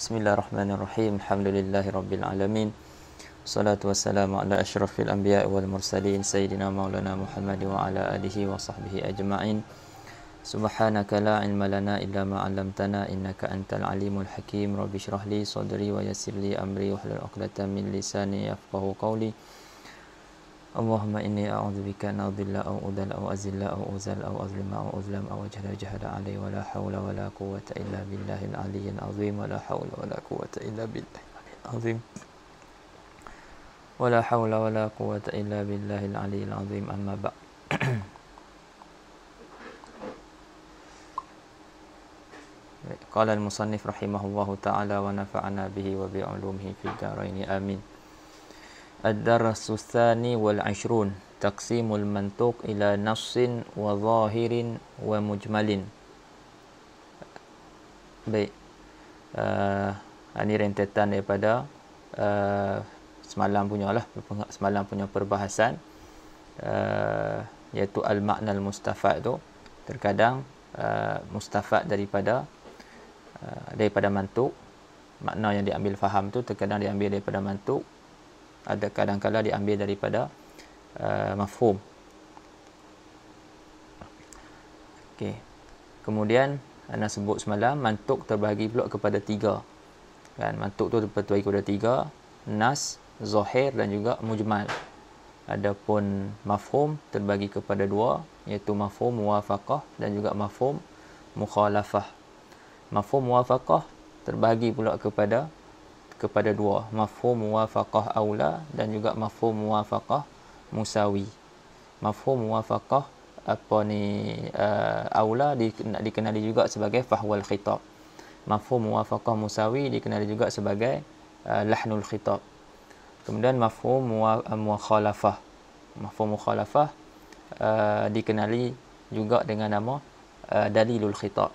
Bismillahirrahmanirrahim. Alhamdulillahirabbil alamin. Wassalatu wassalamu ala asyrafil anbiya'i wal mursalin sayyidina maulana Muhammad wa ala alihi wa sahbihi ajma'in. Subhanaka la ilma lana illa ma 'allamtana innaka antal alimul hakim. Rabbi shrah li sadri wa yassir li amri wahlul 'uqdatam min lisani yafqahu qawli. Allahumma inni a'udzubika an adilla aw udal aw azilla aw uzal aw azlima aw uzlam aw jahada alayhi wa la hawla wa la quwwata illa billahil aliyyil azim wa la hawla wa la quwwata illa billahil azim wa la hawla wa la quwwata illa billahil aliyyil azim amma ba' Qala al-musannif rahimahullahu ta'ala wa nafa'ana bihi wa bi'ulumihi fid dharain amin. Ad-darasu tsani wal 'ashrun taqsimul mantuq ila nassin wa zahirin wa mujmalin. Baik. Ini rentetan daripada semalam punya perbahasan iaitu al-makna al-mustafad tu. Terkadang mustafad daripada mantuq, makna yang diambil faham tu terkadang diambil daripada mantuq, ada kadang-kala diambil daripada mafhum. Okey. Kemudian ana sebut semalam mantuq terbahagi pula kepada tiga. Kan, mantuq tu terbahagi kepada tiga, nas, zahir dan juga mujmal. Adapun mafhum terbahagi kepada dua, iaitu mafhum muwafaqah dan juga mafhum mukhalafah. Mafhum muwafaqah terbahagi pula kepada dua, mafhum muwafaqah aula dan juga mafhum muwafaqah musawi. Mafhum muwafaqah aula dikenali juga sebagai fahwal khitab. Mafhum muwafaqah musawi dikenali juga sebagai lahnul khitab. Kemudian mafhum mukhalafah. Mafhum mukhalafah dikenali juga dengan nama dalilul khitab.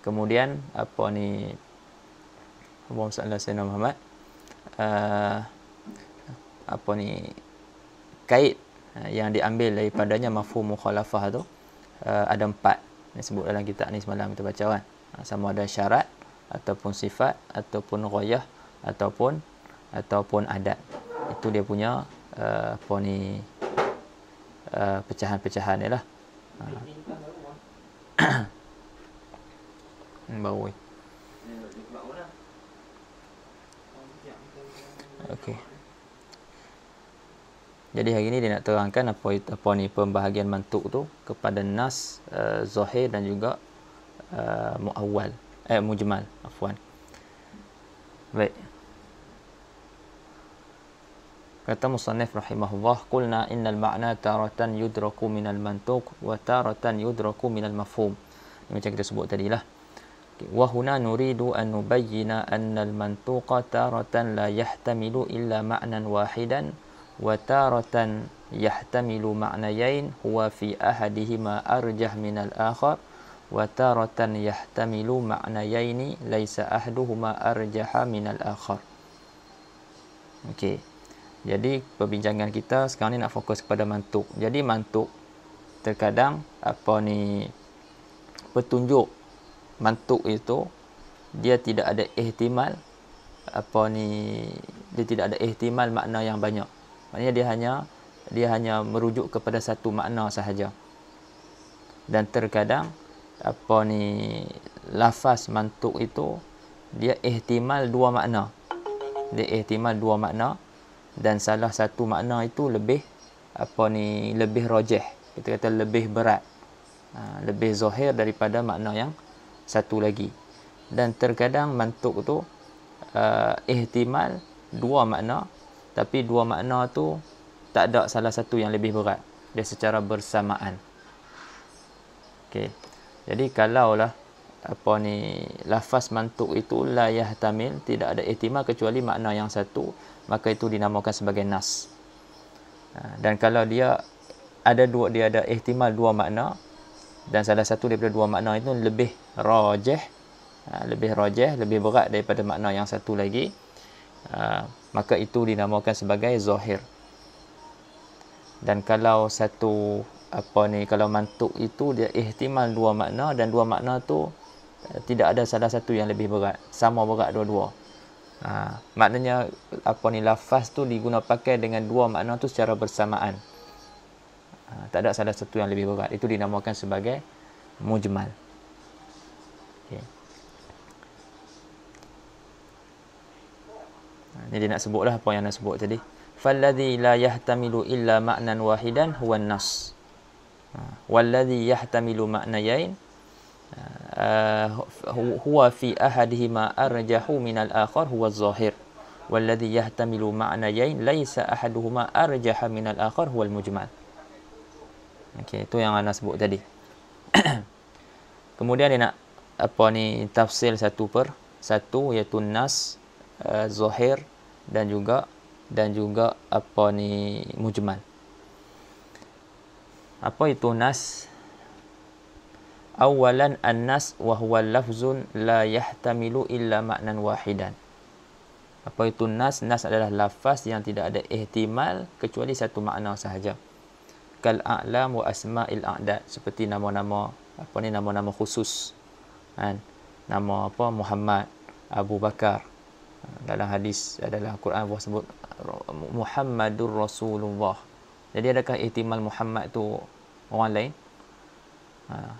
Kemudian Allahumma salli ala sayyidina Muhammad. Kait yang diambil daripadanya mafhum mukhalafah tu ada empat. Ini sebut dalam kitab ni semalam kita baca kan. Sama ada syarat ataupun sifat ataupun ghayah ataupun adat. Itu dia punya pecahan-pecahan ni lah. Baru. Okey. Jadi hari ni dia nak terangkan apa ni pembahagian mantuq tu kepada nas, zahir dan juga mujmal, afwan. Baik. Kata musannif rahimahullah, qulna innal ma'na taratan yudraku minal mantuq wa taratan yudraku minal mafhum. Macam kita sebut tadilah. Wa huna nuridu an nubayyina anna al-mantuqa taratan la yahtamilu illa ma'nan wahidan wa taratan yahtamilu ma'nayain huwa fi ahadihima arjah min al-akhar wa taratan yahtamilu ma'nayaini laysa ahaduhuma arjaha min al-akhar. Okey. Jadi perbincangan kita sekarang ni nak fokus kepada mantuq. Jadi mantuq terkadang petunjuk mantuq itu dia tidak ada ihtimal dia tidak ada ihtimal makna yang banyak. Maknanya dia hanya merujuk kepada satu makna sahaja. Dan terkadang lafaz mantuq itu dia ihtimal dua makna. Dia ihtimal dua makna dan salah satu makna itu lebih rajih. Kita kata lebih berat. Lebih zahir daripada makna yang satu lagi. Dan terkadang mantuq tu ihtimal dua makna, tapi dua makna tu tak ada salah satu yang lebih berat. Dia secara bersamaan. Okey. Jadi kalaulah lafaz mantuq itu la yahtamil, tidak ada ihtimal kecuali makna yang satu, maka itu dinamakan sebagai nas. Dan kalau dia ada ihtimal dua makna dan salah satu daripada dua makna itu lebih rajih, lebih berat daripada makna yang satu lagi, maka itu dinamakan sebagai zahir. Dan kalau kalau mantuq itu dia ihtimal dua makna dan dua makna tu tidak ada salah satu yang lebih berat, sama berat dua-dua. Maknanya lafaz tu diguna pakai dengan dua makna tu secara bersamaan. Tak ada salah satu yang lebih berat. Itu dinamakan sebagai mujmal. Okay. Jadi nak sebutlah apa yang nak sebut tadi. Falladhi la yahtamilu illa ma'nan wahidan huwa an-nas. Walladhi yahtamilu ma'nayain huwa fi ahadihima arjahu min al-akhar huwa az-zahir. Walladhi yahtamilu ma'nayain laysa ahaduhuma arjaha min al-akhar huwa al-mujmal. Okey, itu yang ana sebut tadi. Kemudian dia nak tafsir satu per satu, iaitu nas, zahir dan juga mujmal. Apa itu nas? Awalan an-nas wa huwa lafzun la yahtamilu illa ma'nan wahidan. Apa itu nas? Nas adalah lafaz yang tidak ada ihtimal kecuali satu makna sahaja. Kal a'lam wa asma'il a'dad, seperti nama-nama nama-nama khusus. Kan? Nama Muhammad, Abu Bakar. Dalam hadis, dalam Quran Allah sebut Muhammadur Rasulullah. Jadi adakah ihtimal Muhammad tu orang lain?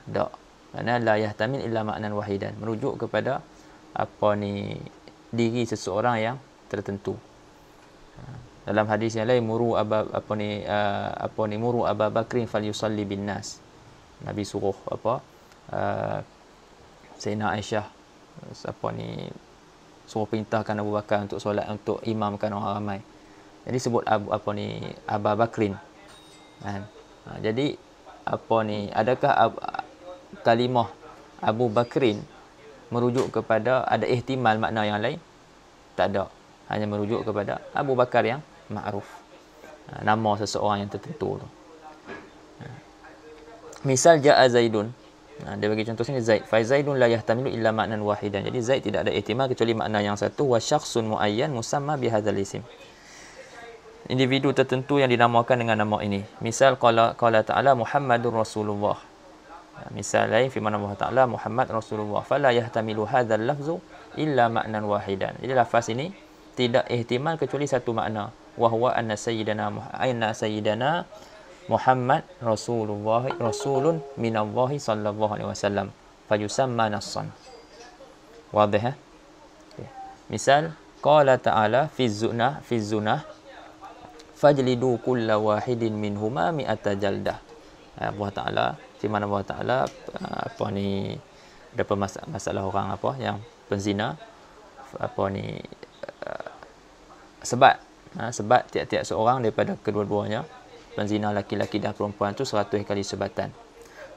Tak. Kerana la yahtamil illa ma'nan wahidan, merujuk kepada diri seseorang yang tertentu. Dalam hadis yang lain muru muru Abu Bakrin falyusalli bin nas. Nabi suruh Sayyidina Aisyah suruh perintahkan Abu Bakar untuk solat, untuk imamkan orang ramai. Jadi sebut Abu Bakrin. Kan? Jadi adakah kalimah Abu Bakrin merujuk kepada ada ihtimal makna yang lain? Tak ada. Hanya merujuk kepada Abu Bakar yang ma'ruf. Nama seseorang yang tertentu tu. Misal ja'a Zaidun. Dia bagi contoh sini Zaid. Fa Zaidun la yahtamilu illa ma'nan wahidan. Jadi Zaid tidak ada ihtimal kecuali makna yang satu. Wa syakhsun muayyan musamma bihadzal isim. Individu tertentu yang dinamakan dengan nama ini. Misal qala ta'ala Muhammadur Rasulullah. Misal lain firman Allah Ta'ala Muhammad Rasulullah. Fala yahtamilu hadzal lafzu illa ma'nan wahidan. Jadi lafaz ini tidak ihtimal kecuali satu makna. Wa huwa anna sayyidana Muhammad Rasulullah, Rasulun minallahi sallallahu alaihi wasallam. Fayusamma nassan. Wadih? Okay. Misal qala ta'ala fi zunah fajlidu kulla wahidin minhuma mi'ata jaldah. Allah Ta'ala, firman Allah Ta'ala ada masalah orang yang penzina, sebat tiap-tiap seorang daripada kedua-duanya, penzina laki-laki dan perempuan tu 100 kali sebatan.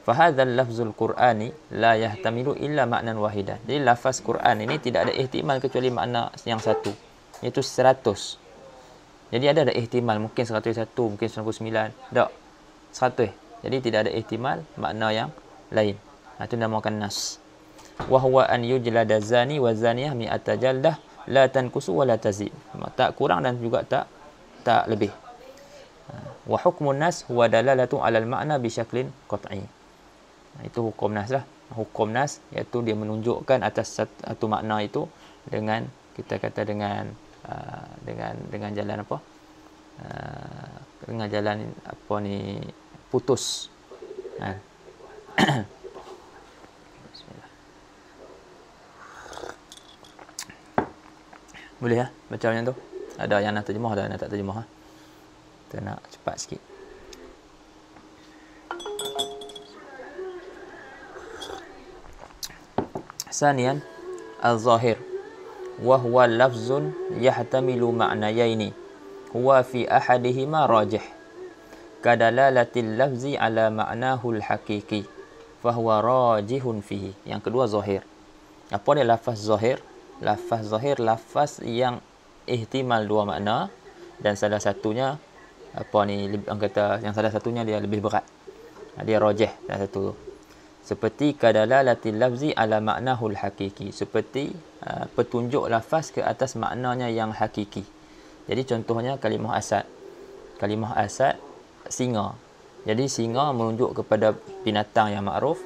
Fa hadzal lafzul qur'ani la yahtamilu illa ma'nan wahidan. Jadi lafaz Quran ini tidak ada ihtimal kecuali makna yang satu, iaitu 100. Jadi ada ihtimal, mungkin 101, mungkin 99, tak 100. Jadi tidak ada ihtimal makna yang lain. Itu dinamakan nas. Wa huwa an yujlada zani wa zaniyah mi'ata jaldah la tankusu wa la tazid. Tak kurang dan juga tak lebih. Wa hukmun nas huwa dalalatu 'alal ma'na bi syaklin qat'i. Itu hukum nas lah. Hukum nas iaitu dia menunjukkan atas satu makna itu dengan kita kata dengan jalan dengan jalan putus. Bismillah. Boleh ya baca macam tu? Ada yang nak terjemah, ada yang tak terjemah. Kita nak cepat sikit. Sanian al-zahir wa huwa lafzun yahtamilu ma'nayaini huwa fi ahadihima rajih kadalalatil lafzi ala ma'nahul hakiki fahuwa rajihun fihi. Yang kedua zahir. Apa dia lafaz zahir? Lafaz zahir lafaz yang ihtimal dua makna dan salah satunya orang kata yang salah satunya dia lebih berat. Dia rajih salah satu. Seperti kadalalatil lafzi ala ma'nahul hakiki, seperti petunjuk lafaz ke atas maknanya yang hakiki. Jadi contohnya kalimah asad. Kalimah asad singa. Jadi singa menunjuk kepada binatang yang makruf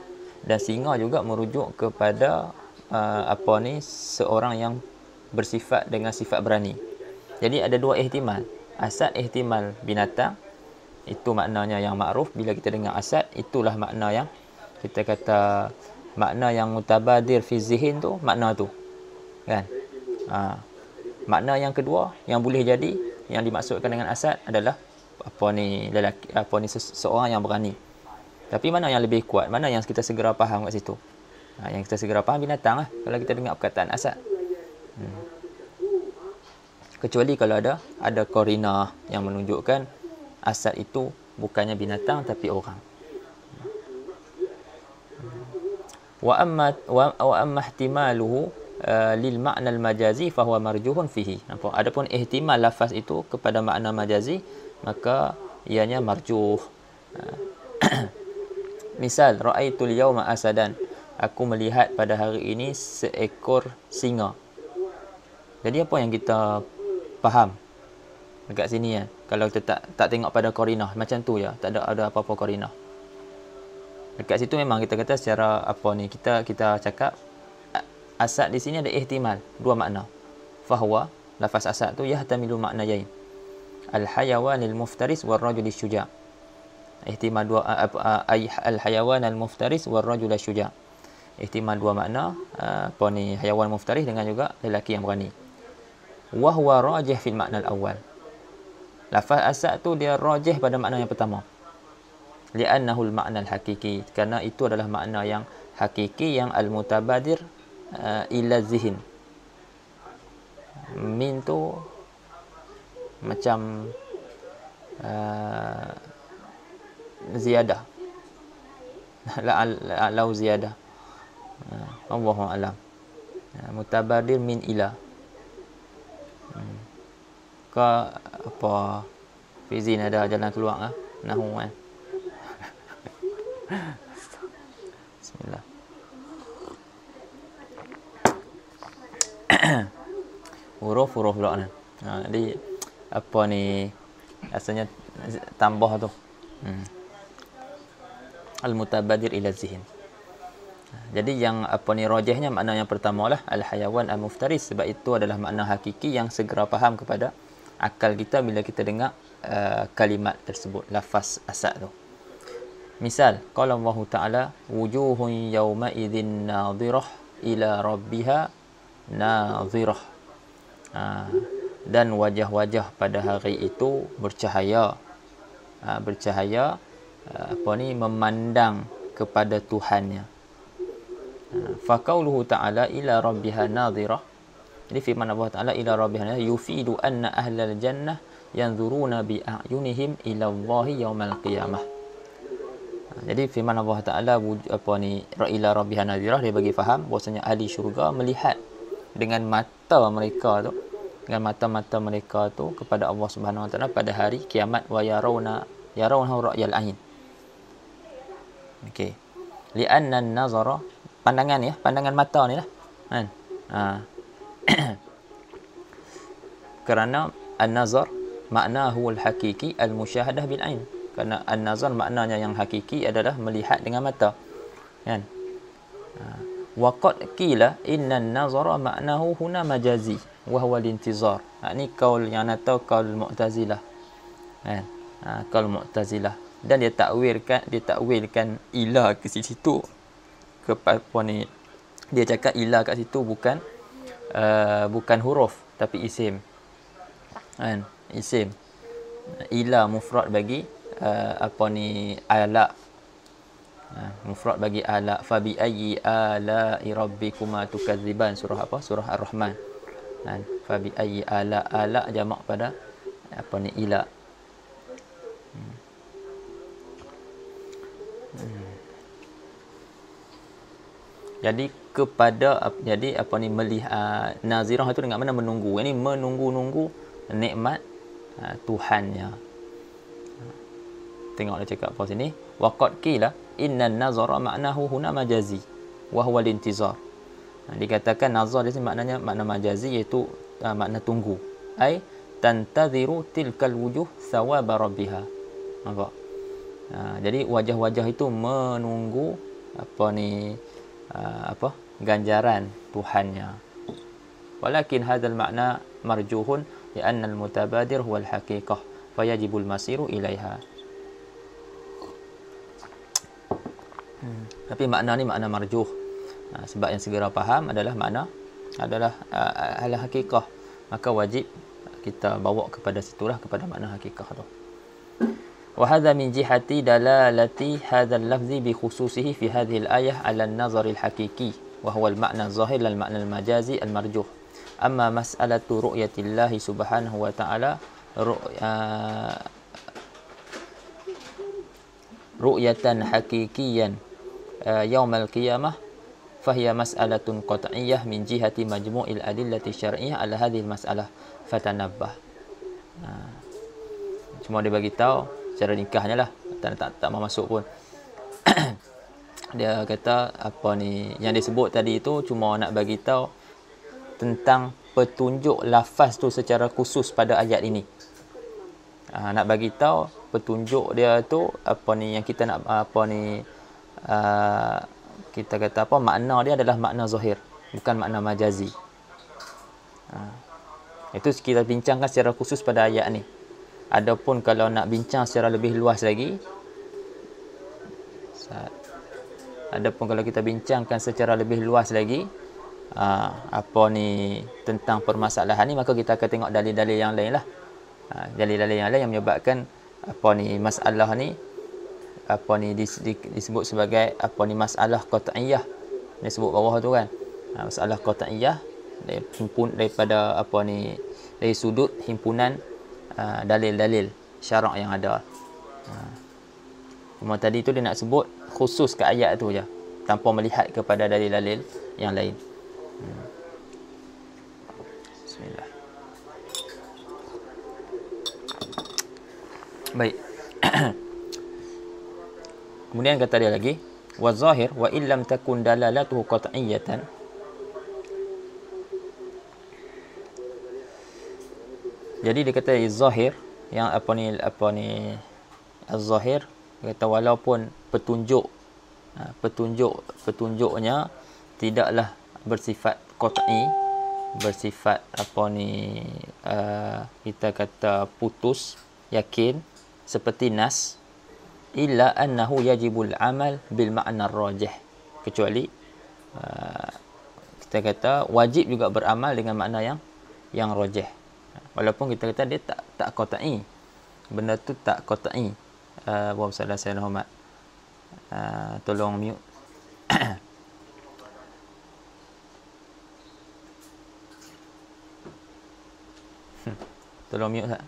dan singa juga merujuk kepada seorang yang bersifat dengan sifat berani. Jadi ada dua ihtimal. Asad ihtimal binatang, itu maknanya yang makruf. Bila kita dengar asad, itulah makna yang kita kata makna yang mutabadir fi zihin tu, makna tu kan. Makna yang kedua yang boleh jadi, yang dimaksudkan dengan asad adalah lelaki, seseorang yang berani. Tapi mana yang lebih kuat, mana yang kita segera faham kat situ? Yang kita segera faham binatang lah, kalau kita dengar perkataan asad. Kecuali kalau ada qarinah yang menunjukkan asad itu bukannya binatang tapi orang. Wa amma ihtimaluhu lil ma'na al majazi fa huwa marjuhun fihi. Nampak? Adapun ihtimal lafaz itu kepada makna majazi, maka ianya marjuh. Misal, ra'aitul yawma asadan. Aku melihat pada hari ini seekor singa. Jadi apa yang kita faham dekat sini kan? Kalau kita tak tengok pada qarinah, macam tu je, tak ada apa-apa qarinah. Dekat situ memang kita kata secara kita cakap asad di sini ada ihtimal, dua makna. Fahuwa, lafaz asad tu yahtamilu maknayain. Al-hayawan al-muftaris wal rajul syuja'. Ihtimal dua, al-hayawan al-muftaris wal rajul syuja'. Ihtimal dua makna, hayawan muftaris dengan juga lelaki yang berani. Wa huwa rajih fil makna al-awwal. Lafaz asad tu dia rajih pada makna yang pertama. Li'annahu al-makna al-hakiki, kerana itu adalah makna yang hakiki, yang al-mutabadir ila zihin. Min tu macam ziyadah. Lau ziyadah. Allahu a'lam. Mutabadir min ila. Apa Fizin ada jalan keluar nahu kan. Bismillah. huruf pula ni. Jadi rasanya tambah tu. Al-mutabadir ila zihin. Jadi yang rajihnya makna yang pertama lah, al-hayawan al-muftaris, sebab itu adalah makna hakiki yang segera faham kepada akal kita bila kita dengar kalimat tersebut, lafaz asad tu. Misal, qala Allah Ta'ala, wujuhun yawma idzin nadhirah ila rabbiha nadhirah. Dan wajah-wajah pada hari itu bercahaya. Memandang kepada Tuhannya. Fa qauluhu ta'ala ila rabbiha nadhirah. Jadi firman Allah Ta'ala ila rabbiha yufidu anna ahlal jannah yanzuruna bi a'yunihim ila Allahi yaumal qiyamah. Jadi firman Allah Ta'ala ila rabbiha nadhirah, dia bagi faham bahwasanya ahli syurga melihat dengan mata mereka tu, dengan mata-mata mereka tu kepada Allah Subhanahu Wa Ta'ala pada hari kiamat. Wa yarawna ra'yal ain. Okey. Li'anna an-nazara, pandangan mata ni lah kan. Kerana an-nazar maknahu al-hakiki al-musyahadah bil ain. Kerana an-nazar maknanya yang hakiki adalah melihat dengan mata kan. Wa qad qila inna an-nazara maknahu huna majazi wa huwa al-intizar. Ini kaul yang atau kaul Mu'tazilah kan. Kaul Mu'tazilah, dan dia takwilkan ila ke situ dia cakap ila kat situ bukan huruf tapi isim kan. Isim ila mufrad bagi ala, mufrad bagi ala. Fa bi ayyi ala rabbikuma tukadziban, surah Ar-Rahman kan. Fa bi ayyi ala jamak pada ila. Jadi melihat nazirah itu dengan mana menunggu. Ini menunggu nikmat Tuhannya. Tengok dia cakap apa sini. Wa qad qila innan nazara ma'nahu huna majazi wa huwa al-intizar. Dikatakan nazar di sini makna majazi, iaitu makna tunggu. Ai tantaziru tilkal wujuh thawaba rabbiha. Nampak? Jadi wajah-wajah itu menunggu ganjaran Tuhannya. Walakin hadzal makna marjuhun li'anna al-mutabadir huwa al-haqiqah fayajibul masiru ilaiha. Tapi makna ni makna marjuh. Sebab yang segera faham adalah makna adalah al-haqiqah. Maka wajib kita bawa kepada situlah, kepada makna hakikah tu. Wa hadha min jihati dalalati hadzal lafzi bi khususihi fi hadhihi al-ayah ala an-nazar al-haqiqi wa huwa al-ma'na az-zahir lil ma'na al-majazi al-marjuh. Amma mas'alatu ru'yatillah subhanahu wa ta'ala ru'yatan haqiqiyan yaum al-qiyamah fahiya mas'alatun qat'iyyah min jihati majmu'il adillati syar'iyyah ala hadhihi al-mas'alah fatanabbah. Cuma dia bagi tahu secara nikahnya lah, tak mau masuk pun. Dia kata yang disebut tadi itu cuma nak bagi tahu tentang petunjuk lafaz tu secara khusus pada ayat ini. Nak bagi tahu petunjuk dia tu yang kita nak kita kata makna dia adalah makna zahir, bukan makna majazi. Itu kita bincangkan secara khusus pada ayat ni. Adapun kalau nak bincang secara lebih luas lagi, kalau kita bincangkan secara lebih luas lagi tentang permasalahan ni, maka kita akan tengok dalil-dalil yang lain lah. Dalil-dalil yang lain yang menyebabkan masalah ni disebut sebagai masalah qat'iyyah. Disebut bawah tu kan. Masalah qat'iyyah daripada dari sudut himpunan dalil-dalil syarak yang ada. Cuma tadi tu dia nak sebut khusus ke ayat tu je, tanpa melihat kepada dalil-dalil yang lain. Bismillah. Baik. Kemudian kata dia lagi, wa zahir wa illam takun dalalatuhu qat'iyatan. Jadi dia kata zahir, yang az-zahir, kata walaupun petunjuknya tidaklah bersifat qat'i, bersifat kita kata putus, yakin seperti nas, illa annahu yajibul amal bil ma'na ar-rajih, kecuali kita kata wajib juga beramal dengan makna yang rajih. Walaupun kita kata dia tak qat'i, benda tu tak qat'i. Wa sallallahu alaihi wasallam, tolong mute. Tolong mute tak?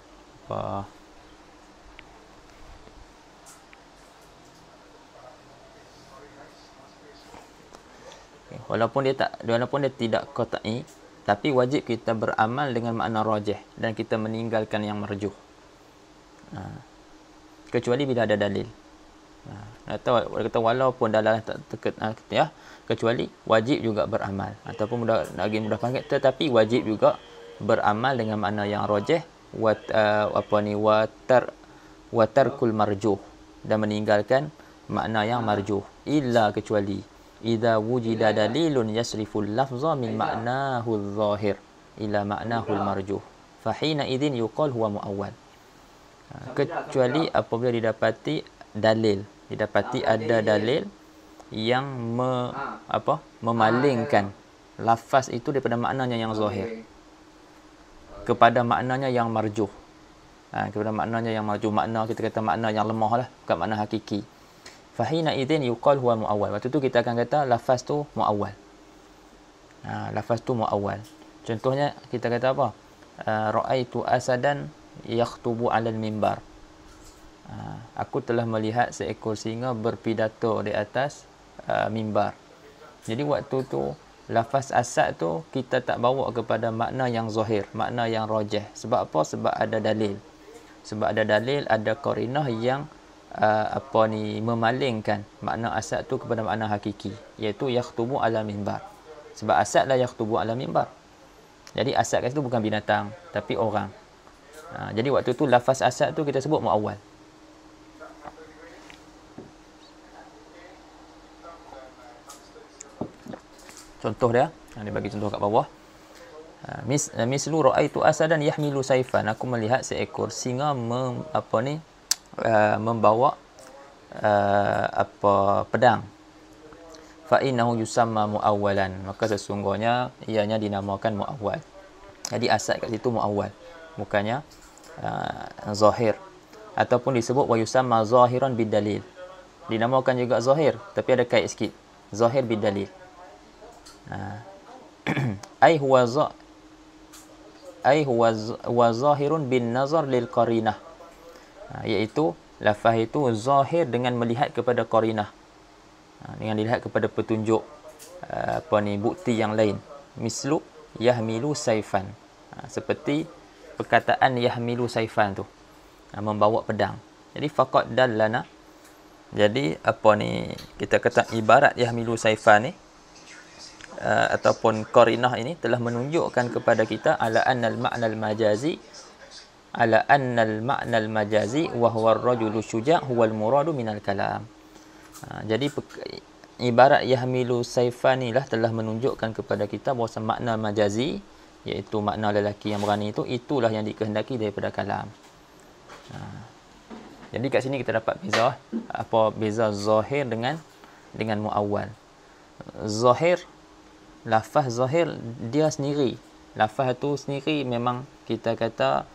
Walaupun dia tidak qat'i, tapi wajib kita beramal dengan makna rajih dan kita meninggalkan yang marjuh. Kecuali bila ada dalil. Kata walaupun dalalah tak kecuali wajib juga beramal, ataupun lagi mudah panggil, tetapi wajib juga beramal dengan makna yang rajih wa tarkul marjuh, dan meninggalkan makna yang marjuh, illa kecuali idza wujida dalilun yasriful lafza min ma'nahu adh-dhahir ila ma'nahu al-marjuh fa hina idzin yuqal huwa muawwal. Kecuali apabila didapati ada dalil yang memalingkan lafaz itu daripada maknanya yang zahir kepada maknanya yang marjuh. Kepada maknanya yang marjuh, makna kita kata makna yang lemah lah, bukan makna hakiki. Fahina idzin yuqal huwa muawwal. Waktu tu kita akan kata lafaz tu muawwal. Lafaz tu muawwal. Contohnya kita kata apa? Ra'aitu asadan yakhtubu 'alal mimbar. Aku telah melihat seekor singa berpidato di atas mimbar. Jadi waktu tu lafaz asad tu kita tak bawa kepada makna yang zahir, makna yang rajih. Sebab apa? Sebab ada dalil. Sebab ada dalil, ada qarinah yang memalingkan makna asad tu kepada makna hakiki, iaitu yakhtubu ala mimbar. Sebab asad la yakhtubu ala mimbar. Jadi asad kat situ bukan binatang, tapi orang. Jadi waktu tu lafaz asad tu kita sebut muawwal. Contoh dia, dia bagi contoh kat bawah. Mislu ra'aitu asadan yahmilu saifan. Aku melihat seekor singa membawa pedang. Fa innahu yusamma muawwalan. Maka sesungguhnya ianya dinamakan muawwal. Jadi asal kat situ muawwal, bukannya zahir. Ataupun disebut wa yusamma zahiran bidalil. Dinamakan juga zahir, tapi ada kait sikit. Zahir bidalil. Ai huwa zahirun bin nazar lil qarinah. Iaitu lafaz itu zahir dengan melihat kepada qarinah. Dengan dilihat kepada petunjuk bukti yang lain. Mislu yahmilu saifan. Seperti perkataan yahmilu saifan tu, membawa pedang. Jadi faqad dallana. Jadi kita kata ibarat yahmilu saifan ni ataupun qarinah ini telah menunjukkan kepada kita ala annal ma'nal majazi wa huwa ar-rajulu syuja' huwa al-muradu minal kalam. Jadi ibarat yahmilu saifan inilah telah menunjukkan kepada kita bahawa makna majazi, iaitu makna lelaki yang berani itu, itulah yang dikehendaki daripada kalam. Jadi kat sini kita dapat beza zahir dengan muawwal. Zahir, lafaz zahir dia sendiri. Lafaz tu sendiri memang kita kata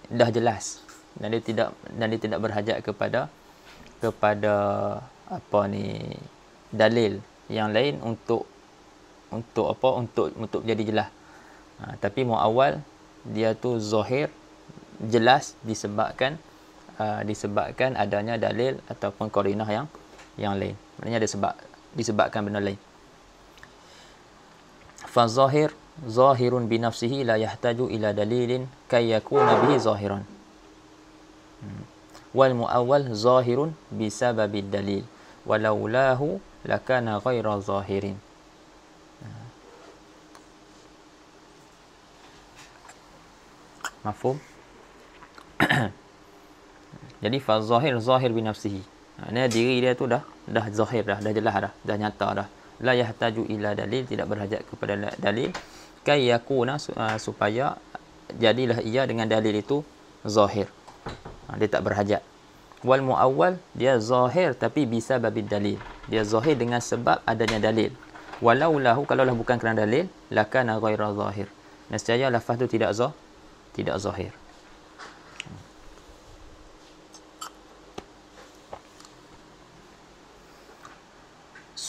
dah jelas, dan dia tidak berhajat kepada dalil yang lain untuk jadi jelas. Tapi muawwal dia tu zahir, jelas disebabkan adanya dalil ataupun qarinah yang lain. Maknanya disebabkan benda lain. Fa zahirun bi nafsihi la yahtaju ila dalilin kay yakuna bihi zahiran. Wal muawwal zahirun bi sababil dalil walaulahu lakana ghaira zahirin. Mafhum? Jadi fa zahir bi nafsihi. Maknanya diri dia tu dah zahir dah jelas dah nyata dah. La yahtaju ila dalil, tidak berhajat kepada dalil. Kay yakuna, supaya jadilah ia dengan dalil itu zahir. Dia tak berhajat. Wal muawwal dia zahir tapi bisa babid dalil. Dia zahir dengan sebab adanya dalil. Walau lahu, kalaulah bukan kerana dalil, lakana ghaira zahir. Nescaya lafaz tu tidak zahir.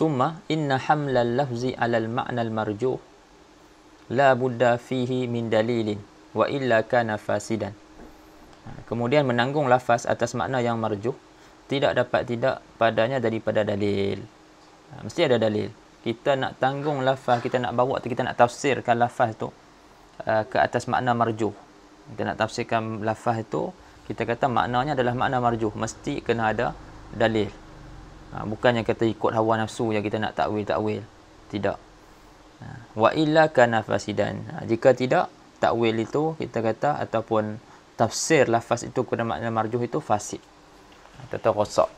Summa inna hamlal lafzi alal ma'nal marjuh la budda fihi min dalilin wa illa kana fasidan. Kemudian menanggung lafaz atas makna yang marjuh tidak padanya daripada dalil. Mesti ada dalil. Kita nak tanggung lafaz, kita nak bawa, kita nak tafsirkan lafaz tu ke atas makna marjuh. Kita nak tafsirkan lafaz itu, kita kata maknanya adalah makna marjuh, mesti kena ada dalil. Bukannya kita ikut hawa nafsu yang kita nak takwil. Tidak. Wa illa kana fasidan. Jika tidak, takwil itu kita kata ataupun tafsir lafaz itu kepada makna marjuh itu fasid atau rosak.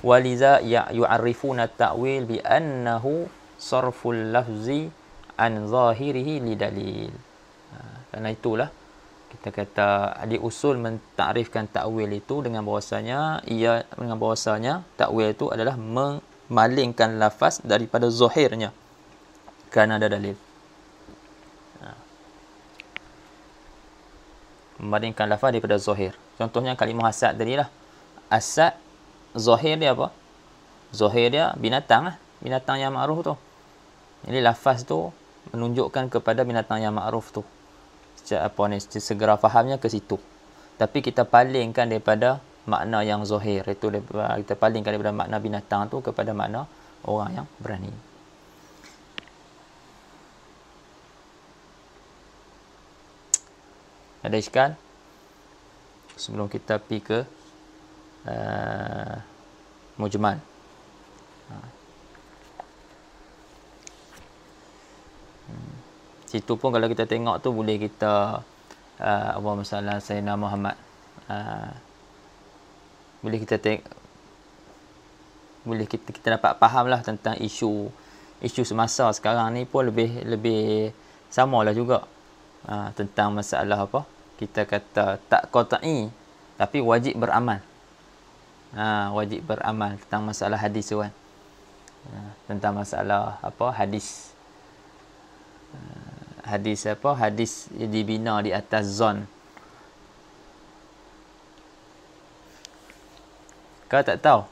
Waliza yu'arrifuna ta'wil bi annahu sarful lafzi an zahirihi li dalil. Karena itulah kita kata ahli usul mentakrifkan takwil itu dengan bahawasanya takwil itu adalah memalingkan lafaz daripada zahirnya kerana ada dalil. Memalingkan lafaz daripada zahir. Contohnya kalimah asad tadilah. Asad zahir dia apa? Zahir dia binatang yang ma'ruf tu. Jadi lafaz tu menunjukkan kepada binatang yang ma'ruf tu. Segera fahamnya ke situ. Tapi kita palingkan daripada makna yang zahir, itu kita palingkan daripada makna binatang tu kepada makna orang yang berani. Ada iskal? Sebelum kita pergi ke mujmal. Situ pun kalau kita tengok tu boleh kita apa masalah Sayyidina Muhammad, boleh kita tengok boleh kita dapat faham lah tentang isu semasa sekarang ni pun lebih samalah juga. Tentang masalah apa? Kita kata tak qat'i tapi wajib beramal. Wajib beramal tentang masalah hadis tu kan. Tentang masalah apa? Hadis apa? Hadis dibina di atas zon. Kau tak tahu?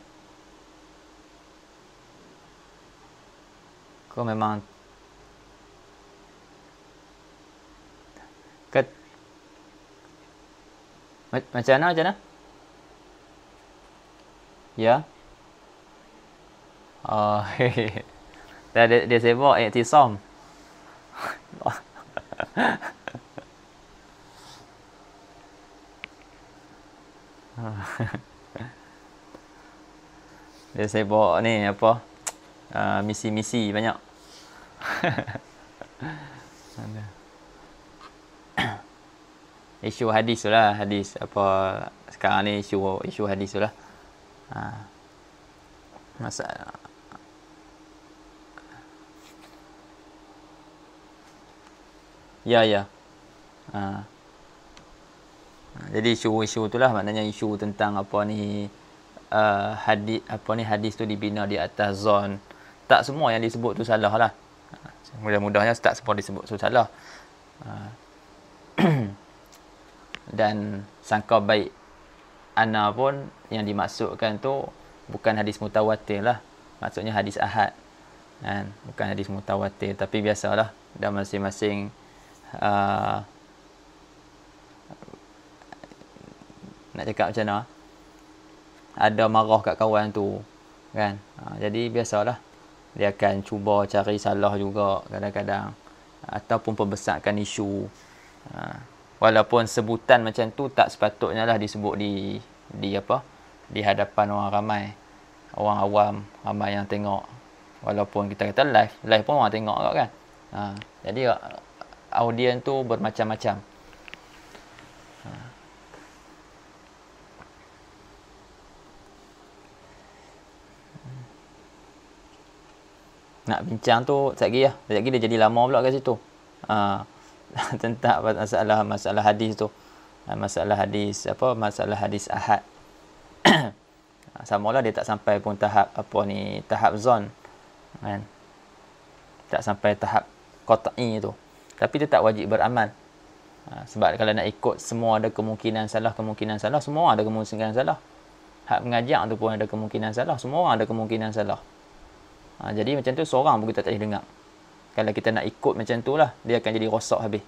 Kau memang macam mana? Ya. Oh, dia sibuk iktisam. Dia sibuk ni apa? Misi-misi banyak. Isu hadis tu lah, hadis apa sekarang ni isu hadis tu lah. Masalah. Ya. Jadi isu tu lah, maknanya isu tentang apa ni hadis tu dibina di atas zon. Tak semua yang disebut tu salah lah. Mudah-mudahnya tak semua disebut tu salah. Dan sangka baik ana pun yang dimaksudkan tu bukan hadis mutawatir lah. Maksudnya hadis ahad. Kan? Bukan hadis mutawatir. Tapi biasalah. Dan masing-masing nak cakap macam mana? Ada marah kat kawan tu. Kan? Jadi biasalah. Dia akan cuba cari salah juga kadang-kadang. Ataupun pembesarkan isu. Walaupun sebutan macam tu tak sepatutnya lah disebut di apa? Di hadapan orang ramai. Orang awam, ramai yang tengok. Walaupun kita kata live pun orang tengok kan. Jadi audien tu bermacam-macam. Nak bincang tu sekejap lagi lah. Sekejap lagi dia jadi lama pula kat situ. Tentang masalah hadis tu. Masalah hadis ahad. Samalah dia tak sampai pun tahap tahap zon. Kan? Tak sampai tahap qat'i tu. Tapi dia tak wajib beramal. Sebab kalau nak ikut semua ada kemungkinan salah, semua ada kemungkinan salah. Hak mengajar tu pun ada kemungkinan salah, semua orang ada kemungkinan salah. Jadi macam tu seorang pun kita tak boleh dengar. Kalau kita nak ikut macam tu lah, dia akan jadi rosak habis.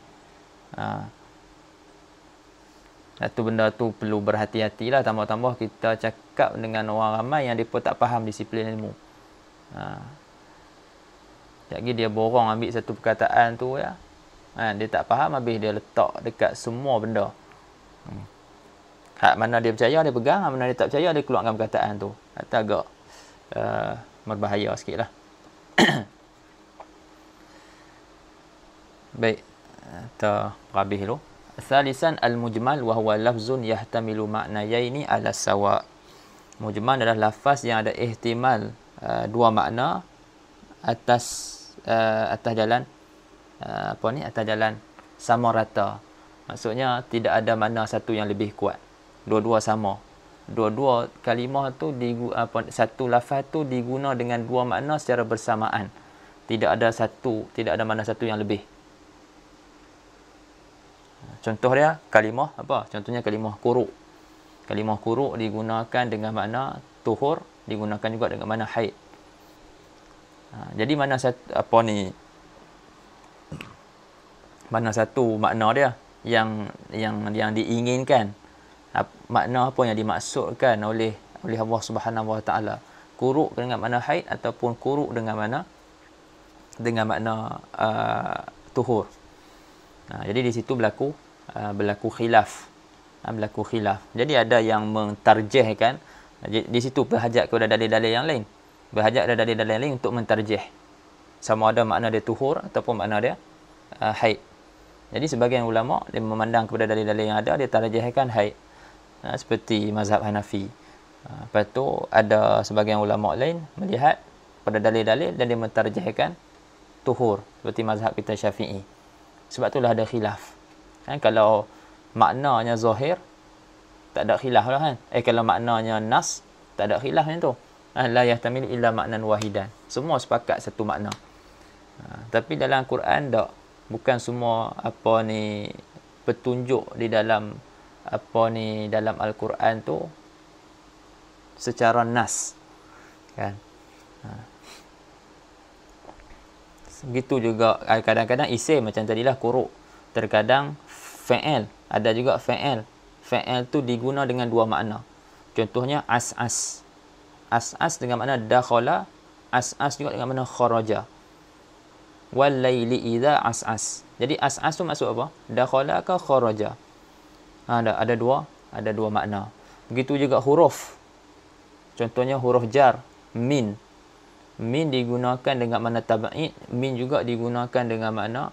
Satu benda tu perlu berhati-hati lah. Tambah-tambah kita cakap dengan orang ramai yang mereka tak faham disiplin ilmu. Jadi dia borong ambil satu perkataan tu ya. Dia tak faham habis dia letak dekat semua benda. Hak mana dia percaya dia pegang, hak mana dia tak percaya dia keluarkan perkataan tu. Agak berbahaya sikit lah. Baik. Kita habis dulu. Thalisan al-mujmal wa huwa lafzun yahtamilu ma'nayaini ala sawa. Mujmal adalah lafaz yang ada ihtimal dua makna atas jalan atas jalan sama rata. Maksudnya tidak ada makna satu yang lebih kuat. Dua-dua sama. Dua-dua kalimah tu satu lafaz tu diguna dengan dua makna secara bersamaan. Tidak ada makna satu yang lebih. Contoh dia kalimah apa? Contohnya kalimah quru'. Kalimah quru' digunakan dengan makna tuhur, digunakan juga dengan makna haid. Jadi mana satu makna dia yang diinginkan, makna apa yang dimaksudkan oleh Allah Subhanahu Wa Taala. Quru' dengan makna haid ataupun quru' dengan makna tuhur. Jadi di situ berlaku khilaf. Jadi ada yang mentarjihkan. Di situ berhajat kepada dalil-dalil yang lain. Berhajat kepada dalil-dalil yang lain untuk mentarjih. Sama ada makna dia tuhur ataupun makna dia haid. Jadi sebahagian ulama dia memandang kepada dalil-dalil yang ada, dia tarjihkan haid. Seperti mazhab Hanafi. Lepas tu ada sebahagian ulama lain melihat pada dalil-dalil dan dia mentarjihkan tuhur seperti mazhab kita Syafi'i. Sebab itulah ada khilaf. Kalau maknanya zahir tak ada khilaf lah kan. Kalau maknanya nas tak ada khilaf macam tu. La yahtamil illa maknan wahidan. Semua sepakat satu makna. Tapi dalam Quran tak. Bukan semua petunjuk di dalam dalam Al-Quran tu secara nas. Kan? Begitu juga kadang-kadang isim macam tadilah quru'. Terkadang fa'il, ada juga fa'il. Fa'il tu diguna dengan dua makna. Contohnya as-as. As-as dengan makna dakhala, as-as juga dengan makna kharaja. Wal laili idza as-as. Jadi as-as tu maksud apa? Dakhala ke kharaja. Ada dua makna. Begitu juga huruf. Contohnya huruf jar, min. Min digunakan dengan makna tab'id, min juga digunakan dengan makna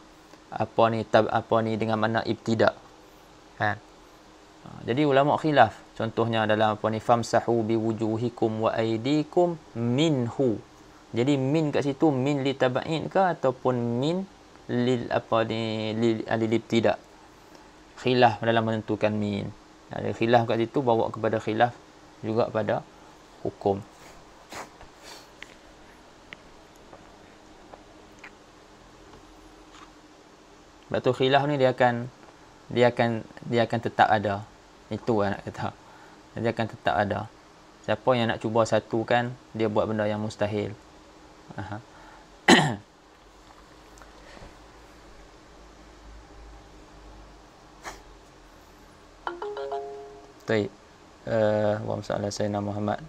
dengan makna ibtida'. Kan? Jadi ulama khilaf. Contohnya dalam famsahu biwujuhikum wa aydikum minhu. Jadi min kat situ min li tab'id ke ataupun min lil ibtida'. Khilaf dalam menentukan min. Ada khilaf kat situ bawa kepada khilaf juga pada hukum. Sebab tu khilaf ni dia akan tetap ada. Itu nak kata. Dia akan tetap ada. Siapa yang nak cuba satukan, dia buat benda yang mustahil. Baik. Wa sallallahu sayyidina Muhammad.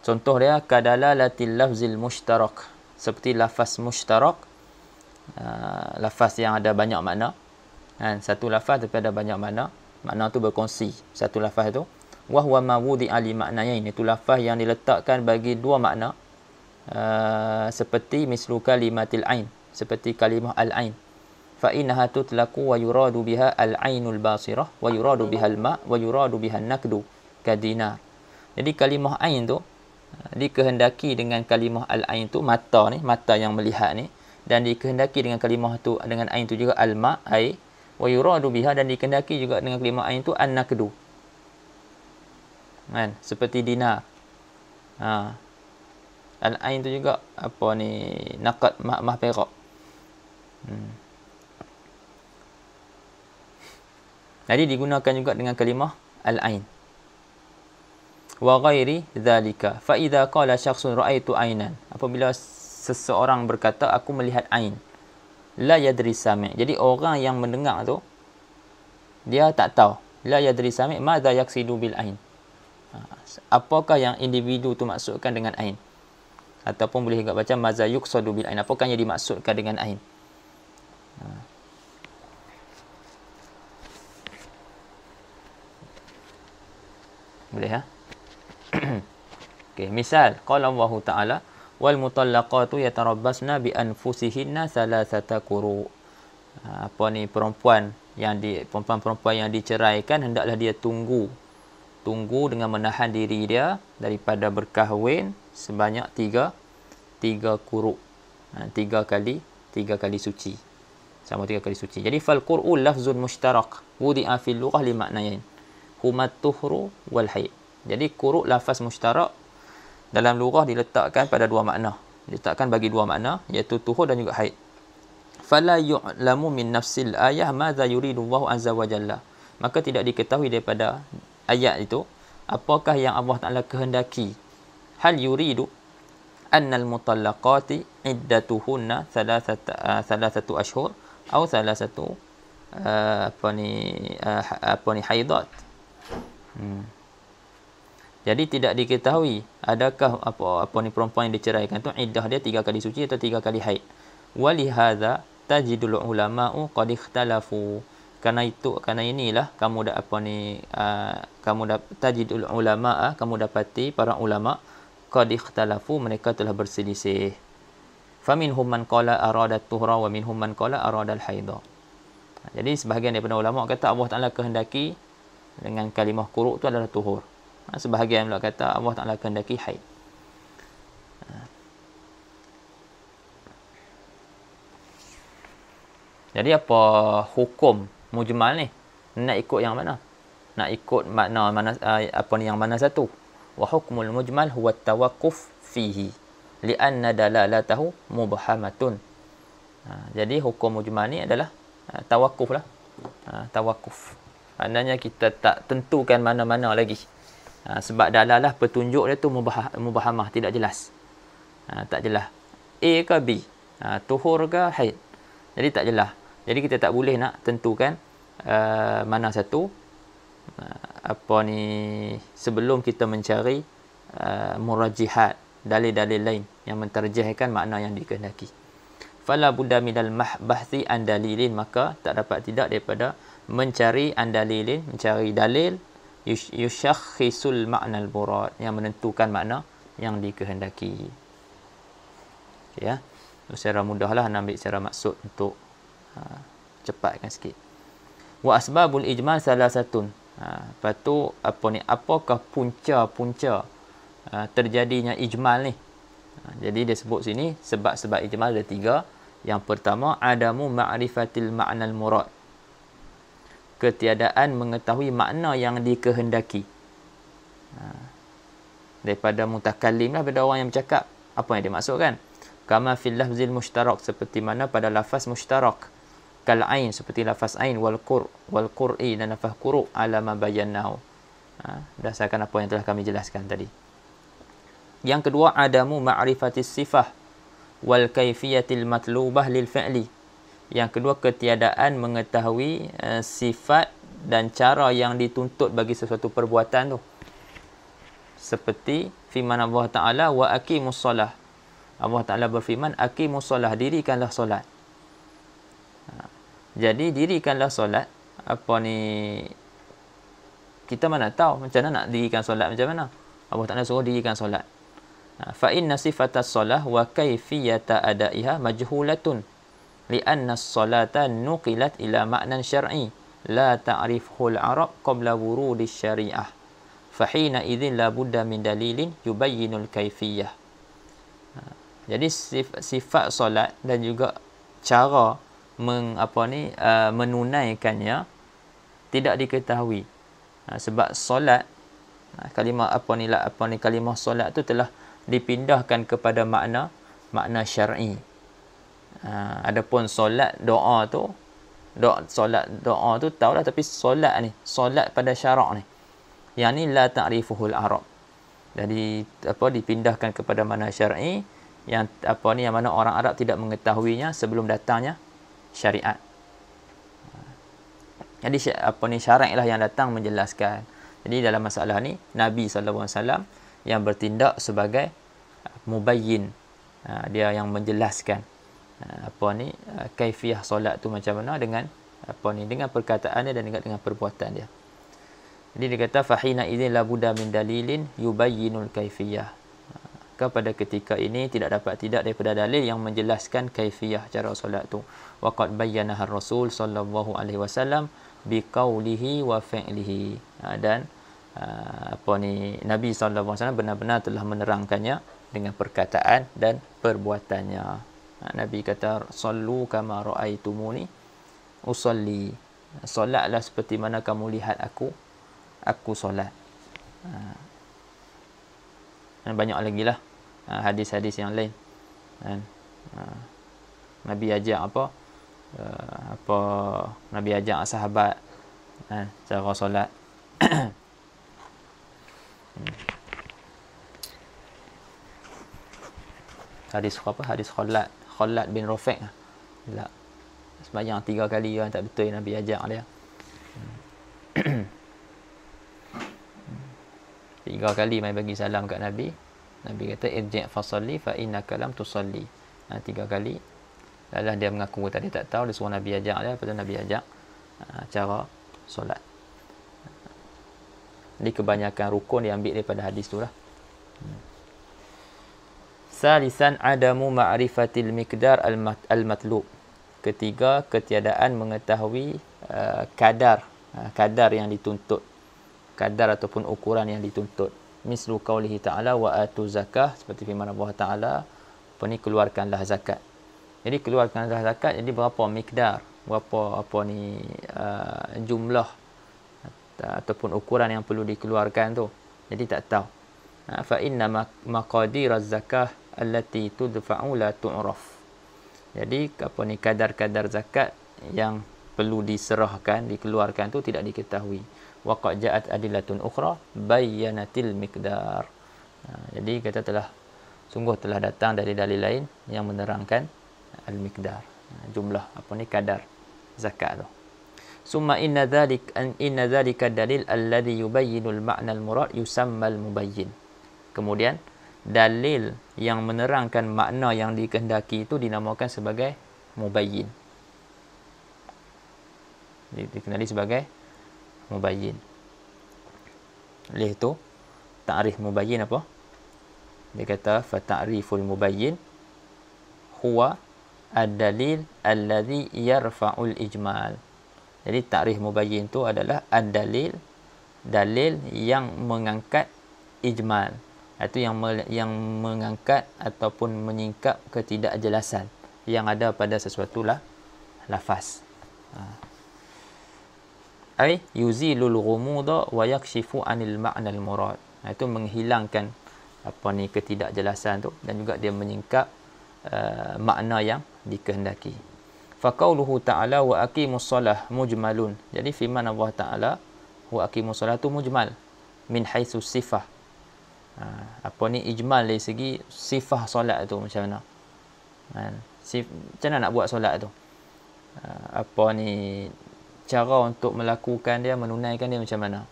Contoh dia kadalalatil lafzil mushtarak. Seperti lafaz mushtarak. Lafaz yang ada banyak makna. Satu lafaz tapi ada banyak makna. Makna tu berkongsi. Satu lafaz tu. Wa huwa ma wudi'a li ma'nayain. Itu lafaz yang diletakkan bagi dua makna. Seperti mislu kalimatil ain. Seperti kalimah al-ain. Fa innaha tutlaqu wa yuradu biha al-ainul basirah wa yuradu biha al-ma' wa yuradu biha an-nakdu kadina. Jadi kalimah ain tu dikehendaki dengan kalimah al-ain tu mata yang melihat ni, dan dikehendaki dengan kalimah tu dengan ain tu juga al-ma' air, wa yuradu biha, dan dikehendaki juga dengan kalimah ain tu an-nakdu. Kan? Seperti dinar. Al-ain tu juga naqad mah perak. Jadi digunakan juga dengan kalimah al-ain. Wa ghairi dzalika fa idza qala syakhsun ra'aitu ainan, apabila seseorang berkata aku melihat ain, la yadri sami', jadi orang yang mendengar tu dia tak tahu, la yadri sami' madza yaqsidu bil ain, apakah yang individu tu maksudkan dengan ain, ataupun boleh juga baca madza yuqsadu bil ain, apakah yang dimaksudkan dengan ain. Boleh Okey, misal qala Allah Ta'ala wal mutallaqatu yatarabbasna bi anfusihinna thalathata quru. Perempuan yang diceraikan hendaklah dia tunggu dengan menahan diri dia daripada berkahwin sebanyak tiga quru. Tiga kali suci. Sama 3 kali suci. Jadi fal qur'u lafzun mushtarak wudi'a fil lughah li ma'nayain. Huma tuhru wal haid. Jadi quru' lafaz mushtarak dalam lughah diletakkan pada dua makna. Diletakkan bagi dua makna, iaitu tuhur dan juga haid. Fala yu'lamu min nafsil ayah madza yuridu Allah azza wa jalla. Maka tidak diketahui daripada ayat itu apakah yang Allah Taala kehendaki. Hal yuridu annal mutallaqati iddatuhunna thalathatu ashhur atau thalathatu haidat. Jadi tidak diketahui adakah perempuan yang diceraikan tu iddah dia 3 kali suci atau 3 kali haid. Walihadza tajidul ulama'u qad ikhtalafu. Karena inilah tajidul ulama'a, kamu dapati para ulama qad ikhtalafu, mereka telah berselisih. Faminhum man qala arada tuhra wa minhum man qala arada al-haidha. Jadi sebahagian daripada ulama kata Allah Taala kehendaki dengan kalimah quru' tu adalah tuhur. Sebahagian ulama kata Allah Taala kehendaki haid. Jadi apa hukum mujmal ni? Nak ikut yang mana? Nak ikut makna mana yang mana satu? Wa hukmul mujmal huwa tawaqquf fihi li'anna dalalatahu mubhamatun. Jadi hukum mujmal ni adalah tawakuf lah. Tawakuf. Maknanya kita tak tentukan mana-mana lagi. Sebab dalalah petunjuk dia tu mubhamah, tidak jelas. Tak jelas. A ke B? Tuhur ke haid? Jadi tak jelas. Jadi kita tak boleh nak tentukan mana satu sebelum kita mencari murajjihat, dalil-dalil lain yang menterjihkan makna yang dikehendaki. Fala budda minal bahthi an dalilin, maka tak dapat tidak daripada mencari an dalilin, mencari dalil yushakhisul ma'nal murad, yang menentukan makna yang dikehendaki. Okay, ya. Secara mudahlah nak ambil secara maksud untuk cepatkan sikit. Wa asbabul ijmal salasatun. Lepas tu apakah punca-punca terjadinya ijmal ni? Jadi dia sebut sini sebab-sebab ijmal ada 3. Yang pertama, adamu ma'rifatil ma'nal murad. Ketiadaan mengetahui makna yang dikehendaki. Daripada mutakallim lah, daripada orang yang bercakap apa yang dia maksudkan. Kama fil lafzil mushtarak, seperti mana pada lafaz mushtarak. Kal ain, seperti lafaz ain, wal qur'i, dan lafaz quru' ala ma bayyanahu. Berdasarkan apa yang telah kami jelaskan tadi. Yang kedua, adamu ma'rifatis sifah wal kaifiyatil matlubah lil fi'li. Yang kedua, ketiadaan mengetahui sifat dan cara yang dituntut bagi sesuatu perbuatan tu. Seperti firman Allah Ta'ala, wa aqimus solah. Allah Ta'ala berfirman, aqimus solah, dirikanlah solat. Jadi dirikanlah solat, kita mana tahu macam mana nak dirikan solat, macam mana? Allah Ta'ala suruh dirikan solat. Fa inna sifatas solah wa kaifiyata adaiha majhulatun li'anna as-salata nuqilat ila ma'nan syar'i la ta'rifhu al-arab qabla wurudi syariah. Fa hina idzin la budda min dalilin yubayyinul kaifiyah. Jadi sifat solat dan juga cara menunaikannya tidak diketahui. Sebab solat, kalimah solat tu telah dipindahkan kepada makna syar'i. Adapun solat doa tu tahulah, tapi solat pada syarak ni, yang ni la ta'rifuhul arab. Jadi dipindahkan kepada makna syar'i yang mana orang Arab tidak mengetahuinya sebelum datangnya syariat. Jadi syarat lah yang datang menjelaskan. Jadi dalam masalah ni Nabi SAW yang bertindak sebagai mubayyin, dia yang menjelaskan kaifiyah solat tu macam mana dengan dengan perkataannya dan dengan perbuatan dia. Jadi dia kata fahina idzin la budda min dalilin yubayyinul kaifiyah. Pada ketika ini tidak dapat tidak daripada dalil yang menjelaskan kaifiyah cara solat tu. Wa qad bayyanaha Rasul sallallahu alaihi wasallam biqaulihi wa fi'lihi. Dan Nabi sallallahu alaihi wasallam benar-benar telah menerangkannya dengan perkataan dan perbuatannya. Nabi kata, sallu kama raaitumuni usalli. Solatlah seperti mana kamu lihat aku solat. Dan banyak lagi lah hadis-hadis yang lain. Nabi ajak Nabi ajak sahabat cara solat. Hadis Khalad bin Rafi'. Sembahyang 3 kali tak betul Nabi ajak dia. 3 kali mai bagi salam kat Nabi. Nabi kata irji' fasalli fa innaka lam tusalli. 3 kali. Lalu dia mengaku tadi tak tahu, dia suruh Nabi ajak dia, lepas tu Nabi ajak cara solat. Jadi kebanyakan rukun diambil daripada hadis tu lah. Salisan adamu ma'rifatil miqdar al-matlub. Ketiga, ketiadaan mengetahui kadar yang dituntut. kadar ataupun ukuran yang dituntut. Mislu qaulihi ta'ala wa atu zakah, seperti firman Allah Ta'ala, apa ni, keluarkanlah zakat. Jadi keluarkanlah zakat, jadi berapa mikdar, berapa jumlah ataupun ukuran yang perlu dikeluarkan tu. Jadi tak tahu. Fa inna maqadir az-zakah allati tudfa'u la tu'raf. Jadi kadar-kadar zakat yang perlu diserahkan, dikeluarkan tu tidak diketahui. Wa qad ja'at adillatun ukhra bayyanatil miqdar. Jadi sungguh telah datang dari dalil lain yang menerangkan al-miqdar, jumlah kadar zakat tu. Summa inna dzalika dalil alladhi yubayyinu al-ma'na al-murad yusamma al-mubayyin. Kemudian dalil yang menerangkan makna yang dikehendaki itu dinamakan sebagai mubayyin. Dikenali sebagai mubayyin. Oleh itu ta'rif mubayyin apa? Dia kata fa ta'riful mubayyin huwa ad-dalil alladhi yarfa'ul ijmal. Jadi ta'rif mubayyin itu adalah ad-dalil, dalil yang mengangkat ijmal. Itu yang mengangkat ataupun menyingkap ketidakjelasan yang ada pada sesuatu lafaz. Ai yuzilul ghumuda wa yakshifu anil ma'na al murad. Itu menghilangkan ketidakjelasan tu, dan juga dia menyingkap makna yang dikehendaki. Fa qauluhu ta'ala wa aqimus solah mujmalun. Jadi firman Allah Ta'ala wa aqimus solah tu mujmal min haitsu sifah. Ijmal dari segi sifah solat tu macam mana. Macam mana nak buat solat tu? Cara untuk melakukan dia, menunaikan dia macam mana.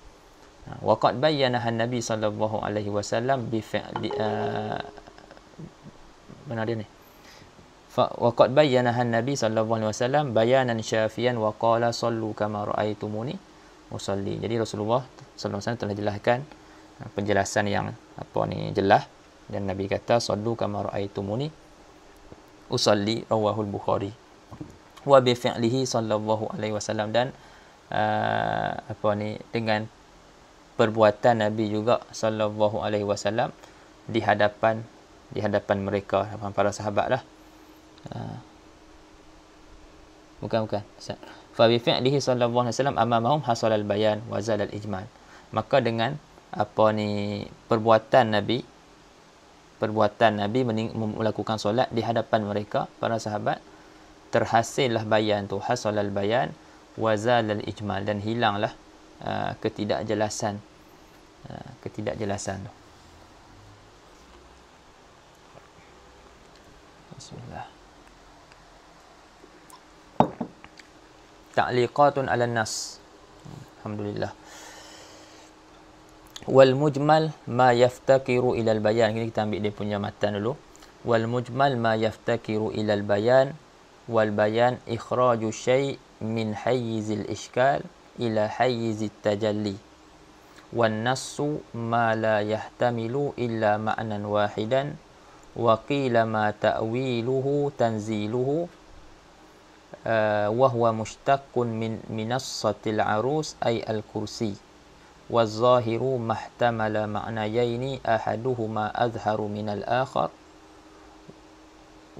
Wa qad bayyana an-nabi sallallahu alaihi wasallam bi fi'li mana dia ni? Wa qad bayyana an-nabi sallallahu alaihi wasallam bayanan syafiyan wa qala sallu kama ra'aitumuni usalli. Jadi Rasulullah sallallahu alaihi wasallam telah jelaskan penjelasan yang jelas, dan Nabi kata sallu kama ra'aitumuni usalli, rawahul Bukhari. Wa bi fi'lihi sallallahu alaihi wasallam, dan dengan perbuatan Nabi juga sallallahu alaihi wasallam di hadapan mereka, hadapan para sahabat lah. Bukan. Fa bi fi'lihi sallallahu alaihi wasallam amamahum hasalal bayan wa zalal ijmal. Maka dengan perbuatan Nabi melakukan solat di hadapan mereka, para sahabat, terhasillah bayan tu, hasalal bayan wa zalal ijmal, dan hilanglah ketidakjelasan tu. Bismillah. Ta'liqatun 'ala nas. Alhamdulillah. Wal mujmal ma yaftakiru ila al bayan. Ini kita ambil dia punya matan dulu. Wal mujmal ma yaftakiru ila al bayan wal bayan ikhraju syai' min hayyizil ishkal ila hayyizit tajalli. Wan nassu ma la yahtamilu illa ma'nan wahidan wa qila ma ta'wiluhu tanziluhu wa huwa mushtaqqun min minassatil arus ay al-kursi. والظاهر ما احتمل معنيين أحدهما أظهر من الآخر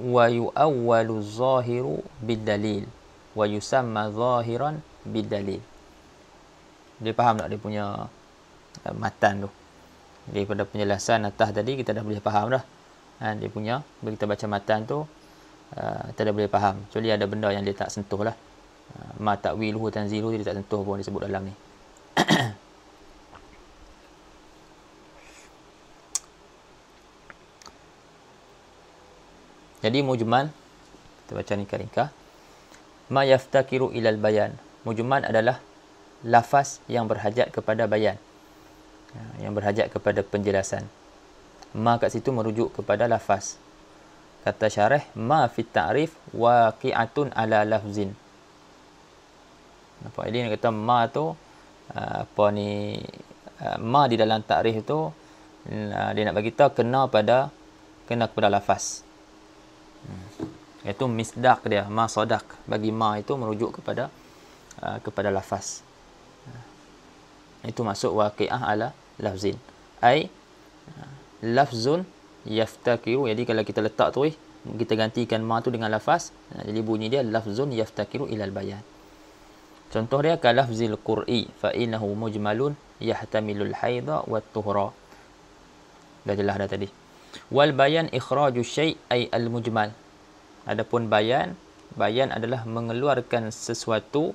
ويؤول الظاهر بالدليل ويسمى ظاهرا بالدليل. Dia faham tak dia punya matan tu? Daripada penjelasan atas tadi kita dah boleh faham dah. Dia punya, bila kita baca matan tu kita dah boleh faham. Kecuali ada benda yang dia tak sentuh lah. Ma ta'wiluhu tanziluhu dia tak sentuh pun disebut dalam ni. Jadi mujmal, kita baca ringkas-ringkas. Ma yaftakiru ilal bayan. Mujmal adalah lafaz yang berhajat kepada bayan, yang berhajat kepada penjelasan. Ma kat situ merujuk kepada lafaz. Kata syarah, ma fit ta'rif waqi'atun ala lafzin. Nampak ini kata ma tu ma di dalam ta'rif tu dia nak bagi tahu kena kepada lafaz. Iaitu misdaq dia, ma sadaq. Bagi ma itu merujuk kepada lafaz. Itu masuk waqi'ah ala lafzin. Ai lafzun yaftakiru. Jadi kalau kita letak tu kita gantikan ma tu dengan lafaz. Jadi bunyi dia lafzun yaftakiru ilal bayan. Contoh dia ka lafzil qur'i fa innahu mujmalun yahtamilul haidha wat tuhra. Dah jelas dah tadi. Wal bayan ikhraju syai' ay al mujmal. Adapun bayan adalah mengeluarkan sesuatu,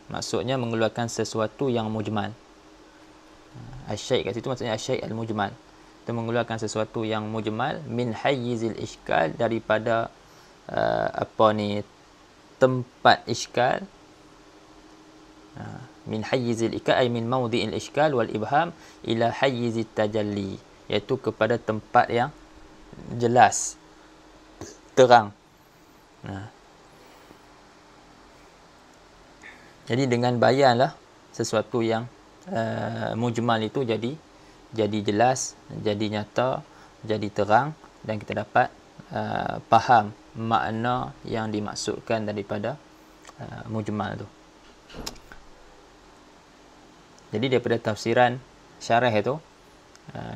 maksudnya mengeluarkan sesuatu yang mujmal. Asyai' kat situ maksudnya asyai' al mujmal. Itu mengeluarkan sesuatu yang mujmal min hayyizil iskal, daripada tempat iskal. Min hayyizil iskal ay min mawdi'il iskal wal ibham ila hayyizit tajalli, iaitu kepada tempat yang jelas, terang. Jadi dengan bayanlah sesuatu yang mujmal itu jadi jelas, jadi nyata, jadi terang, dan kita dapat faham makna yang dimaksudkan daripada mujmal tu. Jadi daripada tafsiran syarah itu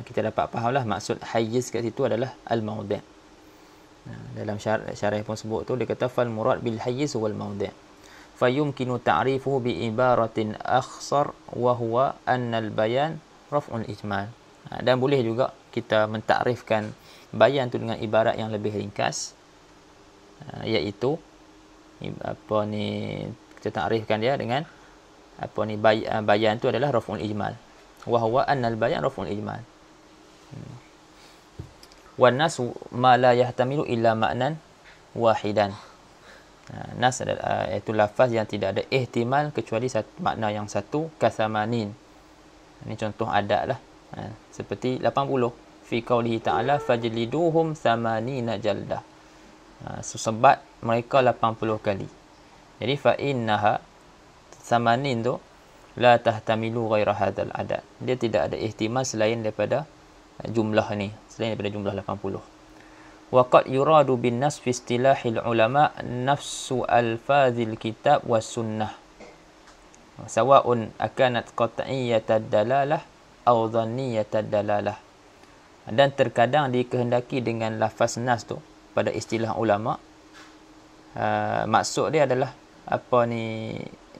kita dapat fahamlah maksud hayyiz kat situ adalah al-mawdi'. Dalam syarah pun sebut tu, dia kata fal murad bil hayyiz wal mawdi'. Fayumkinu ta'rifuhu bi ibaratin akhsar wa huwa anna al-bayan raf'ul ijmal. Dan boleh juga kita mentakrifkan bayan tu dengan ibarat yang lebih ringkas, iaitu kita takrifkan dia dengan bayan tu adalah raf'ul ijmal. Wa huwa anna al-bayan raf'ul ijmal. Wan nas ma la yahtamilu illa ma'nan wahidan. Nas adalah iaitu lafaz yang tidak ada ihtimal kecuali makna yang satu, kasamanin. Ini contoh adat lah. Seperti 80 fi qaulihi ta'ala fajliduhum samanina jaldah. Sesebat mereka 80 kali. Jadi fa innaha samanin tu la tahtamilu ghaira hadzal adad. Dia tidak ada ihtimal selain daripada jumlah ni, selain daripada jumlah 80. Wa qad yuradu bin nas fi istilahil ulama nafsu alfazil kitab was sunnah. Sawa'un akanat qat'iyyatad dalalah aw dhanniyyatad dalalah. Dan terkadang dikehendaki dengan lafaz nas tu pada istilah ulama, maksud dia adalah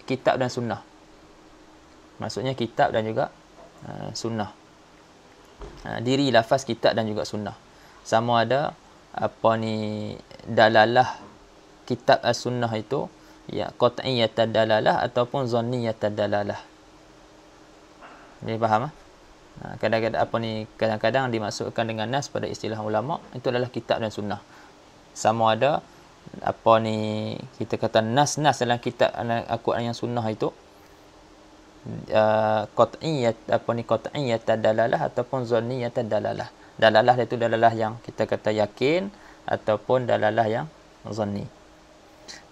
kitab dan sunnah. Maksudnya kitab dan juga sunnah. Diri lafaz kitab dan juga sunnah. Sama ada dalalah kitab as-sunnah itu ya qat'iyyatad dalalah ataupun dhanniyatad dalalah. Jadi faham? Kadang-kadang dimaksudkan dengan nas pada istilah ulama itu adalah kitab dan sunnah. Sama ada kita kata nas dalam kitab Al-Quran yang sunnah itu qat'iyyat dalalah ataupun dhanniyat dalalah. Dalalah itu dalalah yang kita kata yakin ataupun dalalah yang dhanni.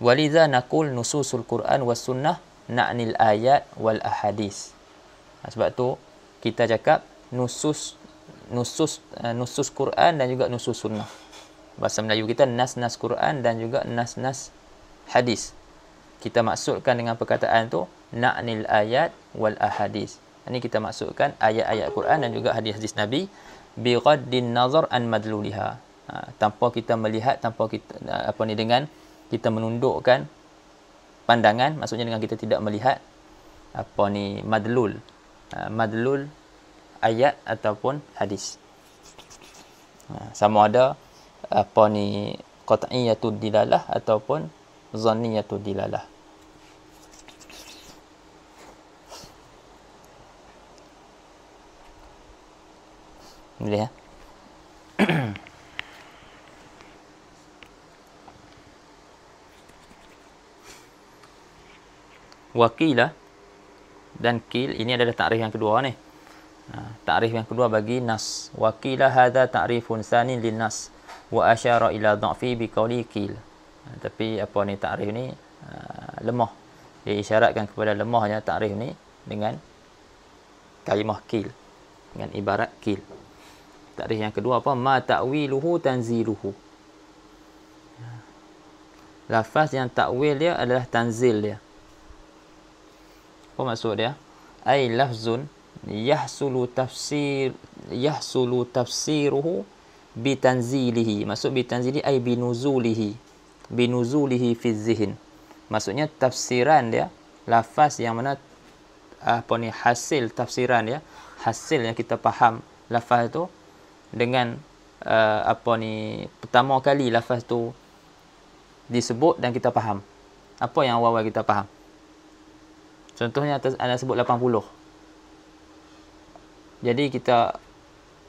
Waliza naqul nususul Quran was sunnah na'nil ayat wal ahadis. Sebab tu kita cakap nusus Quran dan juga nusus sunnah. Bahasa Melayu kita nas-nas Quran dan juga nas-nas hadis. Kita maksudkan dengan perkataan tu na'nil ayat wal ahadis. Ini kita maksudkan ayat-ayat Quran dan juga hadis-hadis Nabi bi ghaddin nazar an madluliha. Tanpa kita melihat, tanpa kita dengan kita menundukkan pandangan, maksudnya dengan kita tidak melihat madlul ayat ataupun hadis. Sama ada qat'iyatud dilalah ataupun dhanniyatud dilalah. Boleh ya? Wakilah dan kil, ini adalah takrif yang kedua ni. Takrif yang kedua bagi nas. Wakilah hadza ta'rifun sanin lin nas wa asyara ila dha'fi bi qawli kil. Tapi takrif ni lemah. Dia isyaratkan kepada lemahnya takrif ni dengan kalimah kil, dengan ibarat kil. Takrif yang kedua ma ta'wiluhu tanziluhu. Lafaz yang takwil dia adalah tanzil dia. Apa maksud dia? ay lafzun yahsulu tafsiruhu bitanzilihi. Maksud bitanzilihi ay binuzulihi fi zihn. Maksudnya tafsiran dia, lafaz yang mana hasil tafsiran dia, hasil yang kita faham lafaz tu dengan pertama kali lafaz tu disebut dan kita faham. Apa yang awal-awal kita faham? Contohnya anda sebut 80. Jadi kita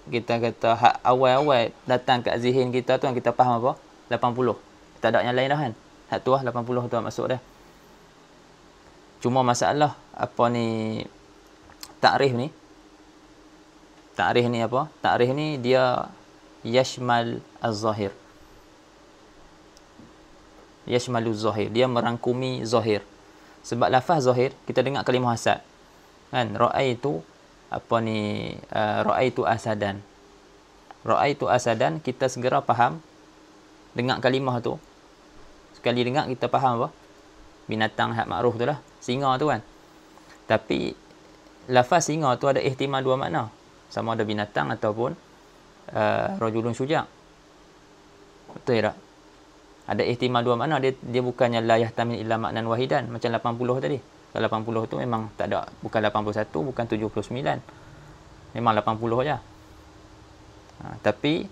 kata awal-awal datang kat zihin kita tu yang kita faham apa? 80. Tak ada yang lain dah kan? Hak tu lah 80 tu masuk dah. Cuma masalah takrif ni. Takrif ni apa? Takrif ni dia yashmal az-zahir. Yashmalu zahir, dia merangkumi zahir. Sebab lafaz zahir kita dengar kalimah hasad kan, raaitu asadan. Raaitu asadan, kita segera faham dengar kalimah tu. Sekali dengar kita faham apa? Binatang hak makruf tu lah, singa tu kan. Tapi lafaz singa tu ada ihtimal dua makna, sama ada binatang ataupun rajulun syuja'. Betul tak? Ada ihtimal dua makna, dia bukannya la yahtamil illa maknan wahidan macam 80 tadi. Kalau 80 tu memang tak ada, bukan 81, bukan 79. Memang 80 aja. Tapi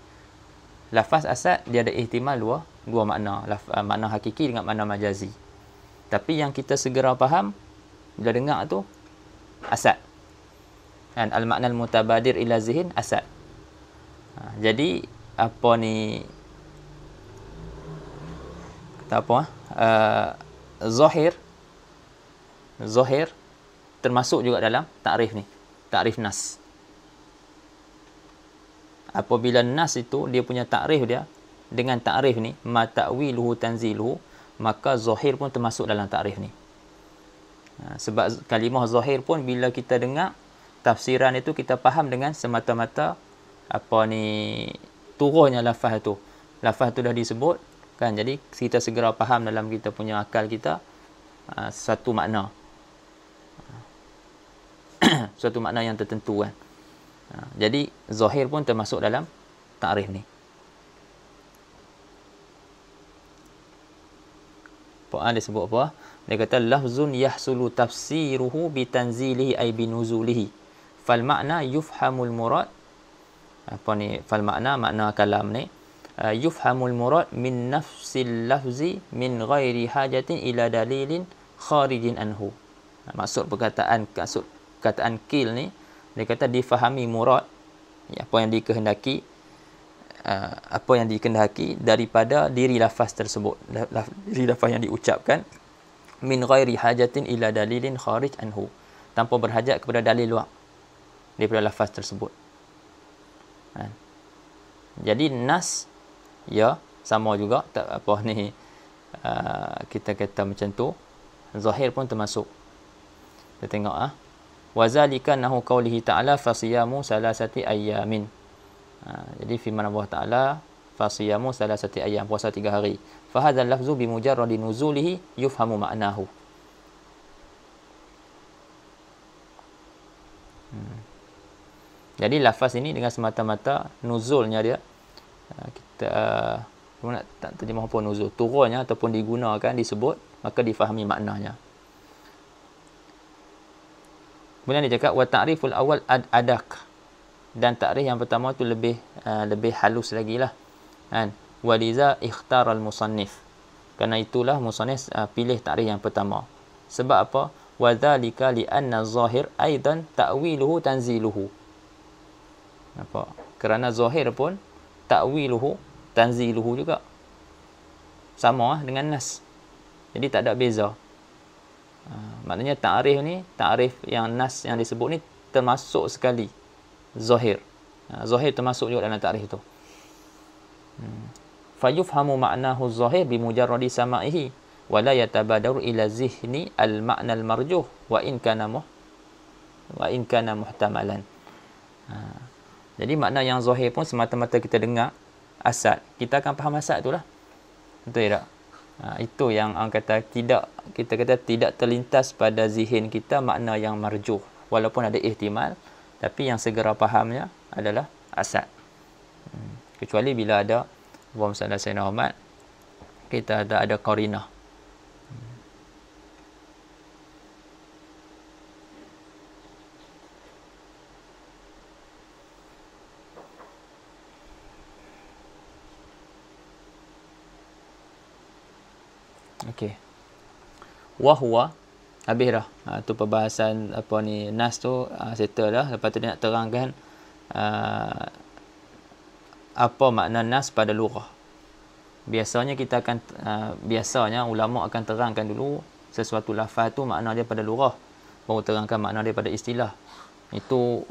lafaz asad dia ada ihtimal dua makna, makna hakiki dengan makna majazi. Tapi yang kita segera faham bila dengar tu asad. Kan al-makna al-mutabadir ila zihin asad. Jadi zahir termasuk juga dalam takrif ni, takrif nas. Apabila nas itu dia punya takrif dia dengan takrif ni ma ta'wiluhu tanziluhu, maka zahir pun termasuk dalam takrif ni. Sebab kalimah zahir pun bila kita dengar tafsiran itu kita faham dengan semata-mata turunnya lafaz tu. Lafaz tu dah disebut kan, jadi kita segera faham dalam kita punya akal kita satu makna. Suatu makna yang tertentu kan. Jadi zahir pun termasuk dalam takrif ni. Dia sebut apa? Dia kata lafzun yahsulu tafsiruhu bitanzilihi ay binuzulihi. Fal makna yufhamul murad. Fal makna kalam ni yufhamul murad min nafsil lafzi min ghairi hajatin ila dalilin kharijin anhu. Maksud perkataan kil ni, dia kata difahami murad, apa yang dikehendaki, daripada diri lafaz tersebut, diri lafaz yang diucapkan, min ghairi hajatin ila dalilin kharij anhu, tanpa berhajat kepada dalil luar daripada lafaz tersebut. Jadi nas ya sama juga, kita kata macam tu, zahir pun termasuk. Kita tengok wazalika nahu qaulihi ta'ala fasiyamu salasati ayyamin. Jadi firman Allah Taala fasiyamu salasati ayyam, puasa 3 hari. Fa hadzal lafzu bi mujarradi nuzulihi yufhamu ma'nahu. Jadi lafaz ini dengan semata-mata nuzulnya dia, kita tak terjemah apa nuzul, turunnya ataupun digunakan, disebut, maka difahami maknanya. Kemudian dia cakap wa ta'riful awal adak, dan takrif yang pertama tu lebih halus lagi lah kan. Waliza ikhtar al-musannif, kerana itulah musannif pilih takrif yang pertama. Sebab apa? Wadzalika li anna zahir aidan ta'wiluhu tanziluhu. Kerana zahir pun ta'wiluhu tanziluhu juga sama dengan nas, jadi tak ada beza. Maknanya takrif ni, takrif yang nas yang disebut ni termasuk sekali zahir. Zahir termasuk juga dalam takrif tu. Fayufhamu ma'nahu zahir bimujarradi sama'ihi wa la yatabadaru ila zihni al-ma'na al-marjuh wa in kana muhtamalan. Jadi makna yang zahir pun semata-mata kita dengar asad, kita akan faham asad tu lah. Betul tak? Itu yang orang kata tidak, kita kata tidak terlintas pada zihin kita makna yang marjuh, walaupun ada ihtimal, tapi yang segera fahamnya adalah asad. Kecuali bila ada Allahumma salli ala sayyidina Muhammad, kita ada qarinah. Okey. Wahwa habis dah. Tu perbahasan apa ni nas tu settle dah. Lepas tu dia nak terangkan apa makna nas pada lughah. Biasanya kita akan biasanya ulama akan terangkan dulu sesuatu lafaz tu makna dia pada lughah, baru terangkan makna dia pada istilah. Itu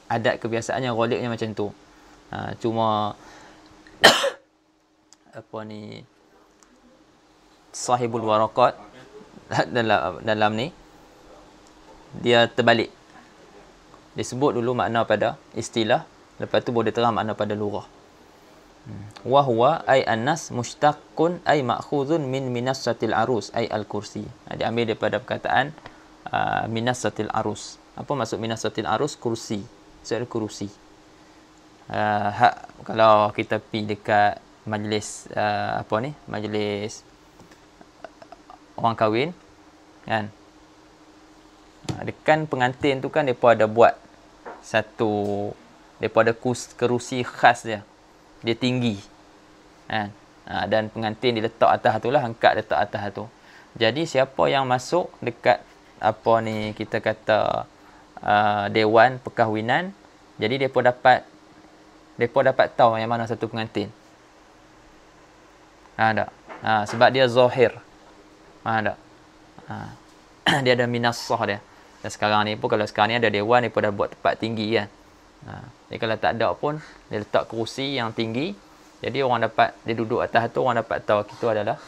adat kebiasaannya, ghalibnya macam tu. Cuma apa ni Sahibul Waraqat dalam ni dia terbalik. Dia sebut dulu makna pada istilah, lepas tu baru dia terang makna pada lughah. Wa huwa ay an-nas mushtaqun ay ma'khuzun min minassatil arus ay al-kursi. Dia ambil daripada perkataan minassatil arus. Apa maksud minassatil arus? Kursi. Soal kursi. Kalau kita pergi dekat majlis majlis orang kahwin kan, dekan pengantin tu kan depa ada buat satu, depa ada kerusi khas dia tinggi kan, dan pengantin diletak atas tu lah, angkat letak atas tu. Jadi siapa yang masuk dekat apa ni kita kata dewan perkahwinan, jadi depa dapat tahu yang mana satu pengantin. Tak? Sebab dia zahir. Tak? Dia ada minassah dia. Dan sekarang ni pun, kalau sekarang ni ada dewan, dia pun dah buat tempat tinggi kan. Jadi kalau tak ada pun, dia letak kerusi yang tinggi. Jadi orang dapat, dia duduk atas tu, orang dapat tahu kita adalah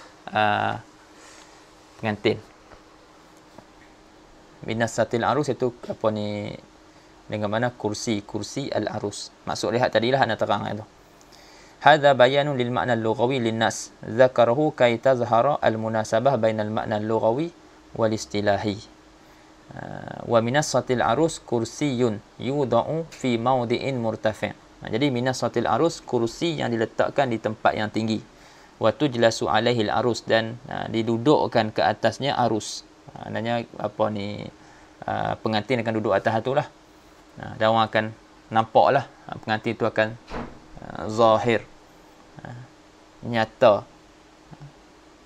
pengantin. Minassatil arus itu apa ni, dengan mana kursi al-arus. Maksud lihat tadilah nak terang itu. Hadza bayanun lil ma'na al-lughawi lin-nas. Dzakarahu kay tazhara al-munasabah bainal ma'na al-lughawi wal istilahi. Wa minassatil arus kursiyun yudau fi mawdi'in murtafi'. Jadi minassatil arus, kursi yang diletakkan di tempat yang tinggi. Wa tujlasu alaihi al-arus, dan didudukkan ke atasnya arus. Maknanya apa ni, pengantin akan duduk atas tu lah. Dan orang akan nampak lah pengantin tu akan zahir, nyata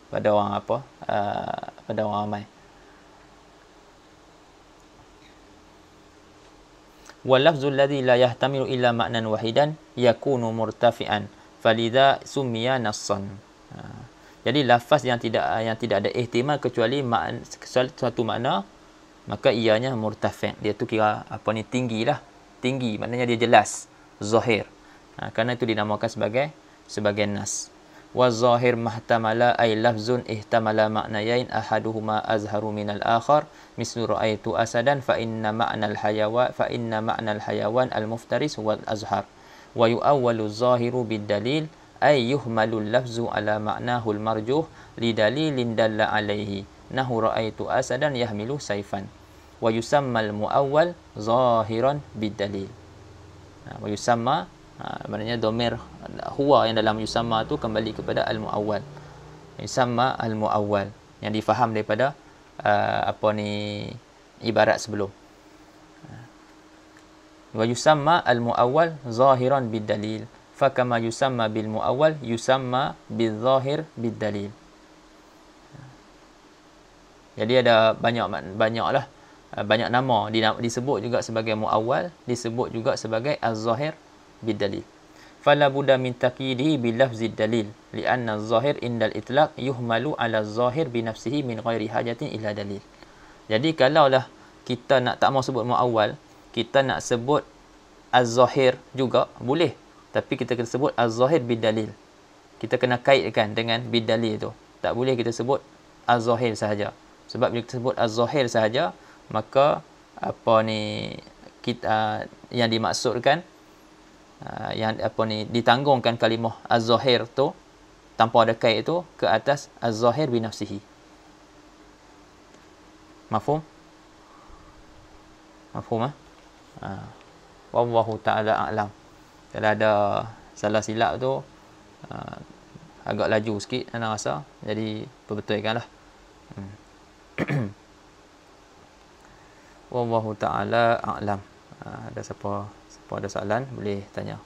pada orang pada orang ramai. Wal lafzul ladzi la yahtamilu illa ma'nan wahidan yakunu murtafi'an falidha summiya nassan. Jadi lafaz yang tidak ada ihtimal kecuali suatu makna, maka ianya murtafi'. Dia tu kira apa ni, tinggilah. Tinggi maknanya dia jelas, zahir. Kerana itu dinamakan sebagai nas. Wa zahir mahtamala ay lafzun ihtamala ma'nayain ahaduhuma azharu minal akhar mislu ra'aitu asadan fa inna ma'nal hayawan al-muftaris wal azhar wa yu'awwalu zahiru bid dalil ay yuhmalu lafzu ala ma'nahu al-marjuh li dalilin dalla alayhi nahu ra'aitu asadan yahmilu sayfan wa yusamma al-mu'awwal zahiran bid dalil. Wa yusamma maknanya domir huwa yang dalam yusamma tu kembali kepada al-muawwal. Yusamma al-muawwal yang difaham daripada ibarat sebelum. Wa yusamma al-muawwal zahiran bid dalil fa kama yusamma bil muawwal yusamma bil zahir bid dalil. Jadi ada banyaklah banyak nama disebut juga sebagai muawwal, disebut juga sebagai az-zahir bidalil. Fala budda min taqidihi bil lafzid dalil li'anna az-zahir indal itlaq yuhmalu ala az-zahir bi nafsihi min ghairi hajatin ila dalil. Jadi kalaulah kita nak tak mau sebut muawwal, kita nak sebut az-zahir juga boleh, tapi kita kena sebut az-zahir bidalil. Kita kena kaitkan dengan bidalil tu. Tak boleh kita sebut az-zahir sahaja. Sebab bila kita sebut az-zahir sahaja, maka kita yang dimaksudkan ditanggungkan kalimah az-zahir tu tanpa ada kait tu ke atas az-zahir bi nafsihi. Mafhum? Mafhum ah? Wallahu ta'ala a'lam. Kalau ada salah silap tu agak laju sikit ana rasa, jadi perbetulkanlah. Wallahu ta'ala a'lam. Ada siapa ada soalan boleh tanya.